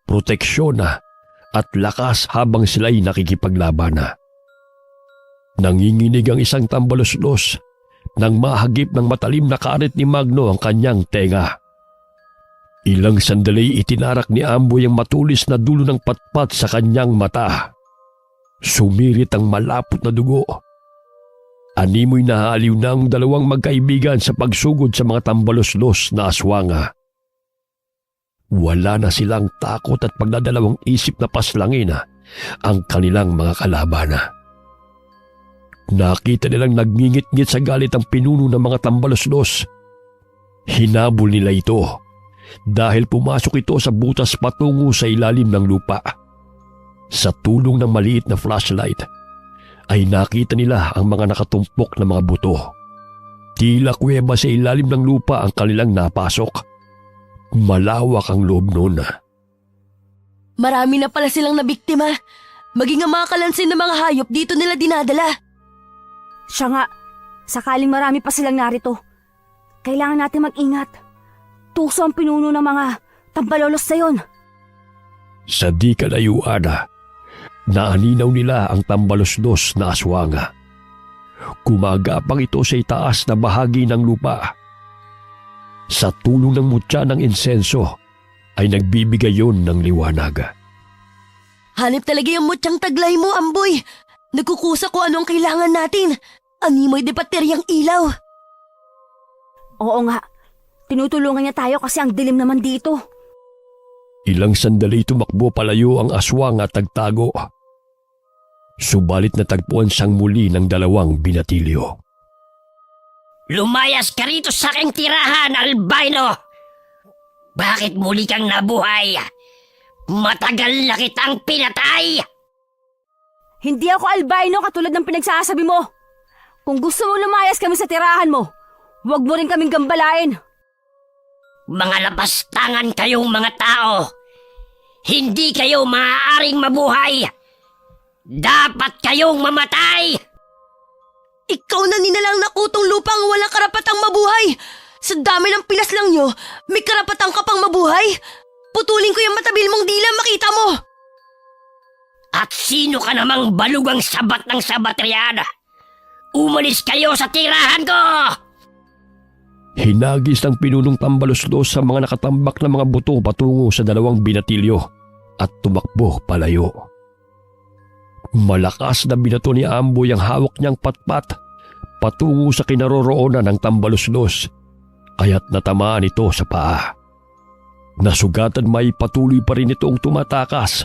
proteksyon at lakas habang sila'y nakikipaglaban. Nanginginig ang isang tambalos-los nang mahagip ng matalim na karet ni Magno ang kanyang tenga. Ilang sandali itinarak ni Amboy ang matulis na dulo ng patpat sa kanyang mata. Sumirit ang malapot na dugo. Animoy nahaaliw na ang dalawang magkaibigan sa pagsugod sa mga tambalos-los na aswanga. Wala na silang takot at pagdadalawang isip na paslangin ang kanilang mga kalaban. Nakita nilang nagngingit-ngit sa galit ang pinuno ng mga tambalos-los. Hinabol nila ito dahil pumasok ito sa butas patungo sa ilalim ng lupa. Sa tulong ng maliit na flashlight ay nakita nila ang mga nakatumpok na mga buto. Tila kuweba sa ilalim ng lupa ang kanilang napasok. Malawak ang loob noon. Marami na pala silang nabiktima. Maging ang mga kalansin ng mga hayop dito nila dinadala. Siya nga, sakaling marami pa silang narito. Kailangan natin mag-ingat. Tuso ang pinuno ng mga tambalolos na yon. Sa di kalayuan, naaninaw nila ang tambalosdos na aswanga. Kumagapang ito sa itaas na bahagi ng lupa. Sa tulong ng mutya ng insenso ay nagbibigay yon ng liwanag. Hanip talaga yung mutyang taglay mo, Amboy. Nagkukusa ko anong kailangan natin. Animoy de bateryang ilaw. Oo nga, tinutulungan niya tayo kasi ang dilim naman dito. Ilang sandali tumakbo palayo ang aswang at nagtago. Subalit natagpuan siyang muli ng 2 binatilyo. Lumayas ka rito sa aking tirahan, albino! Bakit muli kang nabuhay? Matagal na kitang pinatay! Hindi ako albino katulad ng pinagsasabi mo. Kung gusto mo lumayas kami sa tirahan mo, huwag mo rin kaming gambalain. Mga lapastangan kayong mga tao! Hindi kayo maaaring mabuhay! Dapat kayong mamatay! Ikaw na ninalang nakutong lupang walang karapatang mabuhay. Sa dami ng pinaslang nyo, may karapatang ka pang mabuhay. Putulin ko yung matabil mong dila, makita mo. At sino ka namang balugang sabat ng sabatriyan? Umalis kayo sa tirahan ko! Hinagis ng pinunong tambaloslos sa mga nakatambak na mga buto patungo sa 2 binatilyo at tumakbo palayo. Malakas na binato ni Amboy ang hawak niyang patpat patungo sa kinaroroonan ng tambaloslos, kaya't natamaan ito sa paa. Nasugatan may patuloy pa rin itong tumatakas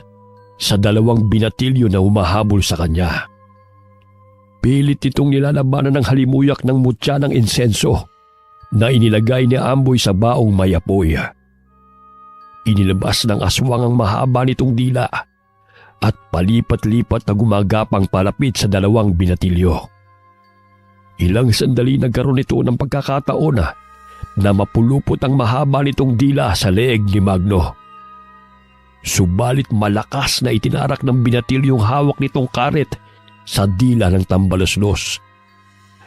sa 2 binatilyo na humahabol sa kanya. Pilit itong nilalabanan ng halimuyak ng mutya ng insenso na inilagay ni Amboy sa baong may apoy. Inilabas ng aswang ang mahaba nitong dila at palipat-lipat na gumagapang palapit sa 2 binatilyo. Ilang sandali nagkaroon ito ng pagkakataon na mapulupot ang mahaba nitong dila sa leeg ni Magno. Subalit malakas na itinarak ng binatilyong hawak nitong karet sa dila ng tambaloslos.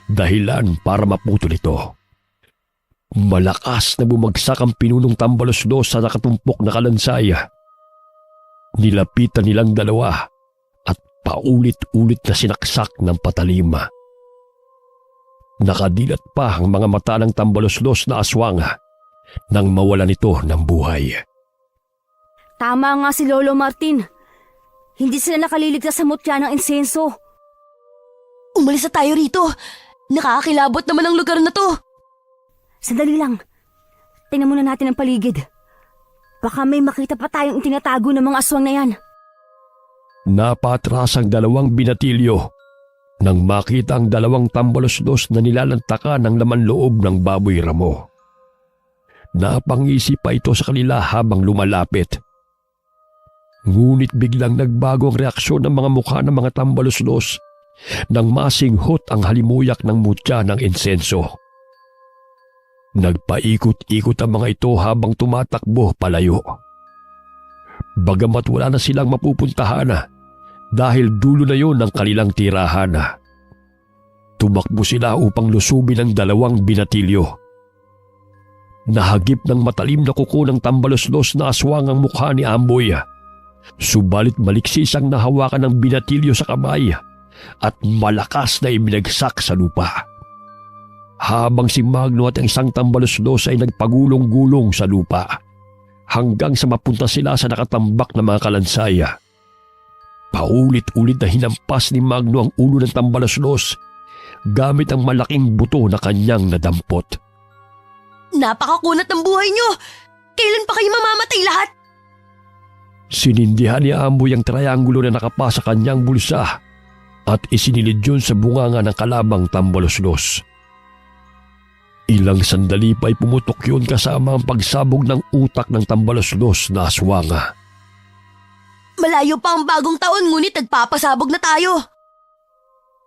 Dahilan para maputol ito. Malakas na bumagsak ang pinunong tambaloslos sa nakatumpok na kalansay. Nilapitan nilang 2 at paulit-ulit na sinaksak ng patalim. Nakadilat pa ang mga mata ng tambaloslos na aswang nang mawalan ito ng buhay. Tama nga si Lolo Martin. Hindi sila nakaliligtas sa mutya ng insenso. Umalis na tayo rito. Nakakakilabot naman ang lugar na to. Sandali lang. Tingnan muna natin ang paligid. Baka may makita pa tayong itinatago ng mga aswang na yan. Napatras ang 2 binatilyo nang makita ang 2 tambaloslos na nilalantakan ng laman loob ng baboy ramo. Napangisi pa ito sa kanila habang lumalapit. Ngunit biglang nagbago ang reaksyon ng mga mukha ng mga tambaloslos nang masinghot ang halimuyak ng mutya ng insenso. Nagpaikot-ikot ang mga ito habang tumatakbo palayo. Bagamat wala na silang mapupuntahan dahil dulo na yon ng kanilang tirahan. Tumakbo sila upang lusubin ang 2 binatilyo. Nahagip ng matalim na kuko ng tambaloslos na aswang ang mukha ni Amboy. Subalit maliksis ang nahawakan ng binatilyo sa kamay at malakas na ibinagsak sa lupa. Habang si Magno at ang isang tambaloslos ay nagpagulong-gulong sa lupa hanggang sa mapunta sila sa nakatambak na mga kalansay. Paulit-ulit na hinampas ni Magno ang ulo ng tambaloslos gamit ang malaking buto na kanyang nadampot. Napakakunat ng buhay nyo! Kailan pa kayo mamamatay lahat? Sinindihan ni Amboy ang triangulo na nakapa sa kanyang bulsa at isinilid yun sa bunganga ng kalabang tambaloslos. Ilang sandali pa ay pumutok yun kasama ang pagsabog ng utak ng tambaloslos na aswanga. Malayo pa ang bagong taon ngunit nagpapasabog na tayo.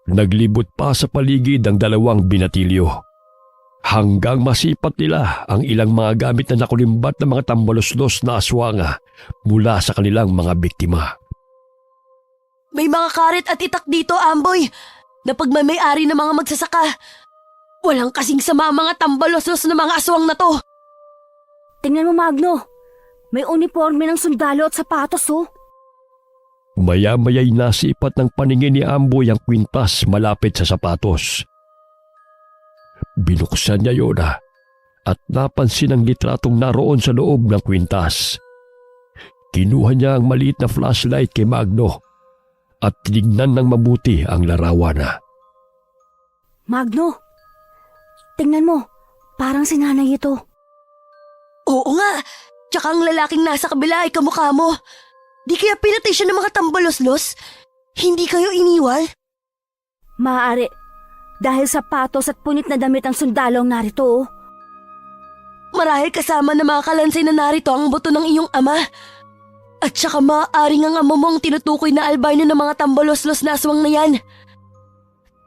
Naglibot pa sa paligid ang dalawang binatilyo. Hanggang masipat nila ang ilang mga gamit na nakulimbat ng mga tambaloslos na aswanga mula sa kanilang mga biktima. May mga karet at itak dito, Amboy, na pagmamayari ng mga magsasaka. Walang kasing sama ang mga tambaloslos na mga aswang na to. Tingnan mo, Magno. May uniforme ng sundalo at sapatos, oh. Maya-maya'y nasipat ng paningin ni Amboy ang kwintas malapit sa sapatos. Binuksan niya yun at napansin ang litratong naroon sa loob ng kwintas. Kinuha niya ang maliit na flashlight kay Magno at tinignan ng mabuti ang larawan. Magno, tingnan mo. Parang si nanay ito. Oo nga, tsaka ang lalaking nasa kabila ay kamukha mo. Di kaya pinatay siya ng mga tambaloslos? Hindi kayo iniwan? Maaari. Dahil sapatos at punit na damit ang sundalong narito, oh. Marahil kasama ng mga kalansay na narito ang buto ng iyong ama. At saka maaaring ang ama mo ang tinutukoy na albino ng mga tambaloslos na aswang na yan.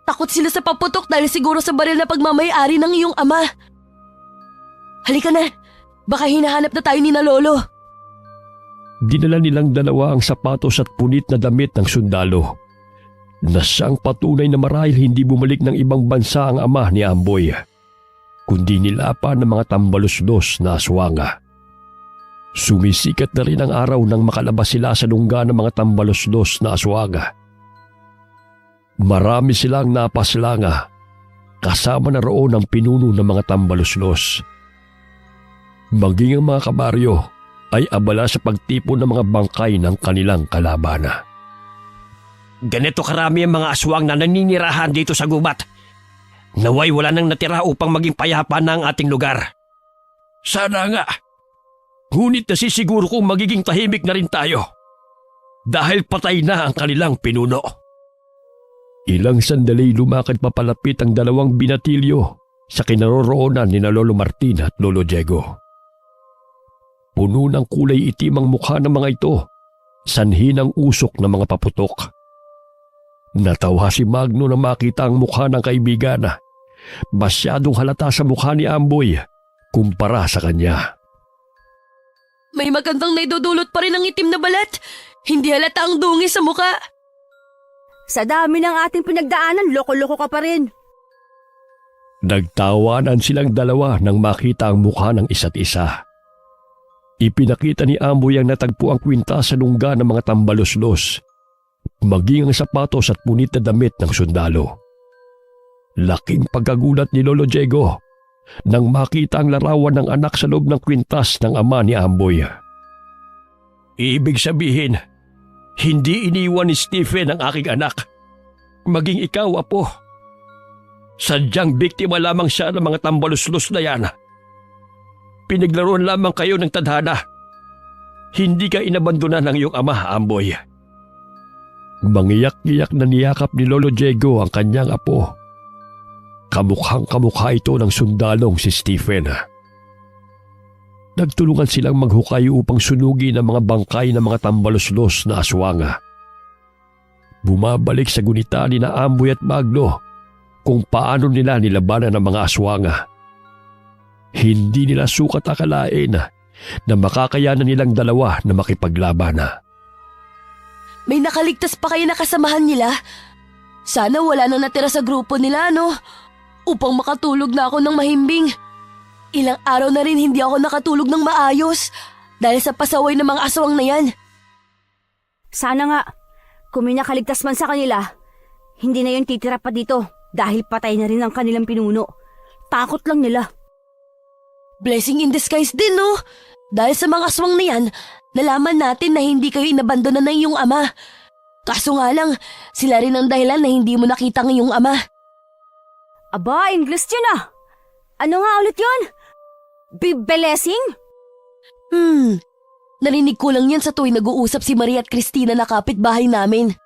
Takot sila sa paputok dahil siguro sa baril na pagmamayari ng iyong ama. Halika na, baka hinahanap na tayo ni na Lolo. Dinala nilang dalawa ang sapatos at punit na damit ng sundalo, na siyang patunay na marahil hindi bumalik ng ibang bansa ang ama ni Amboy, kundi nilapan ng mga tambaloslos na aswanga. Sumisikat na rin ang araw nang makalabas sila sa lungga ng mga tambaloslos na aswanga. Marami silang napaslanga, kasama na roon ang pinuno ng mga tambaloslos. Maging ang mga kabaryo ay abala sa pagtipon ng mga bangkay ng kanilang kalabana. Ganito karami ang mga aswang na naninirahan dito sa gubat. Naway wala nang natira upang maging payapa na ang ating lugar. Sana nga. Ngunit nasisiguro kong magiging tahimik na rin tayo dahil patay na ang kanilang pinuno. Ilang sandali lumakad papalapit ang dalawang binatilyo sa kinaroroonan ni na Lolo Martin at Lolo Diego. Puno ng kulay itim ang mukha ng mga ito, sanhi ng usok ng mga paputok. Natawa si Magno na makita ang mukha ng kaibigan. Masyadong halata sa mukha ni Amboy kumpara sa kanya. May magandang naidudulot pa rin ang itim na balat. Hindi halata ang dungis sa mukha. Sa dami ng ating pinagdaanan, loko-loko ka pa rin. Nagtawanan silang dalawa nang makita ang mukha ng isa't isa. Ipinakita ni Amboy ang natagpo ang kwintas sa lungga ng mga tambaloslos, maging ang sapatos at punit na damit ng sundalo. Laking pagkagulat ni Lolo Diego nang makita ang larawan ng anak sa loob ng kwintas ng ama ni Amboy. Ibig sabihin, hindi iniwan ni Stephen ang aking anak. Maging ikaw, Apo. Sadyang biktima lamang siya ng mga tambaloslos na yan. Pinaglaruan lamang kayo ng tadhana. Hindi ka inabandonan ng iyong ama, Amboy. Mangiyak-iyak na niyakap ni Lolo Diego ang kanyang apo. Kamukhang-kamukha ito ng sundalong si Stephen. Nagtulungan silang maghukay upang sunugin ang mga bangkay ng mga tambaloslos na aswanga. Bumabalik sa gunita ni na Amboy at Magno kung paano nila nilabanan ang mga aswanga. Hindi nila sukat akalain na makakayanan nilang dalawa na makipaglaban. May nakaligtas pa kayo na kasamahan nila? Sana wala nang natira sa grupo nila, no? Upang makatulog na ako ng mahimbing. Ilang araw na rin hindi ako nakatulog ng maayos dahil sa pasaway ng mga aswang na yan. Sana nga, kung may nakaligtas man sa kanila, hindi na yun titira pa dito dahil patay na rin ang kanilang pinuno. Takot lang nila. Blessing in disguise din, no? Dahil sa mga aswang na yan, nalaman natin na hindi kayo inabandonan ng iyong ama. Kaso nga lang, sila rin ang dahilan na hindi mo nakita ng iyong ama. Aba, English yun ah. Ano nga ulit yun? Blessing? Narinig ko lang yan sa tuwing nag-uusap si Maria at Christina na kapitbahay namin.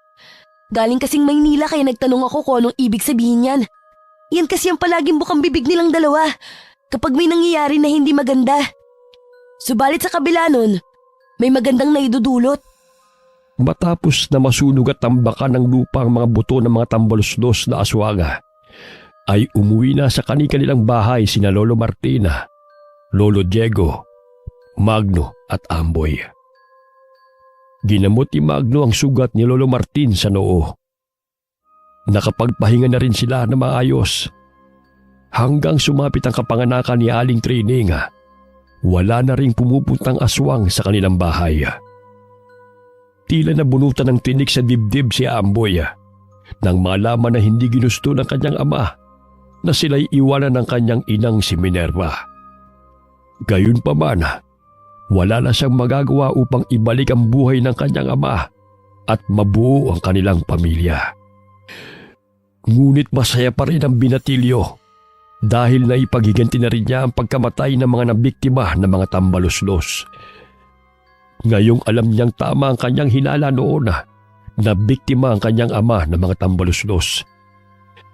Galing kasing Maynila kaya nagtanong ako kung anong ibig sabihin yan. Yan kasi ang palaging bukang bibig nilang dalawa kapag may nangyayari na hindi maganda. Subalit sa kabila nun, may magandang naidudulot. Matapos na masunog at tambakan ng lupa ang mga buto ng mga tambaluslos na aswanga, ay umuwi na sa kanilang bahay sina Lolo Martina, Lolo Diego, Magno at Amboy. Ginamot ni Magno ang sugat ni Lolo Martin sa noo. Nakapagpahinga na rin sila na maayos. Hanggang sumapit ang kapanganakan ni Aling Trining, wala na ring pumupuntang aswang sa kanilang bahay. Tila nabunutan ng tinik sa dibdib si Amboy nang malaman na hindi ginusto ng kanyang ama na sila'y iwanan ng kanyang inang si Minerva. Gayunpaman, wala na siyang magagawa upang ibalik ang buhay ng kanyang ama at mabuo ang kanilang pamilya. Ngunit masaya pa rin ang binatilyo dahil naipaghiganti na rin niya ang pagkamatay ng mga nabiktima ng mga tambaluslos. Ngayong alam niyang tama ang kanyang hinala noon na biktima ang kanyang ama ng mga tambaluslos.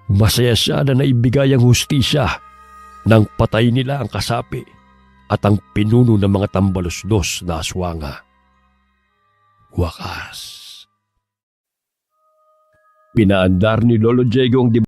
Masaya siya na naibigay ang hustisya nang patay nila ang kasapi at ang pinuno ng mga tambaluslos na aswanga. Wakas. Pinaandar ni Lolo Diego ang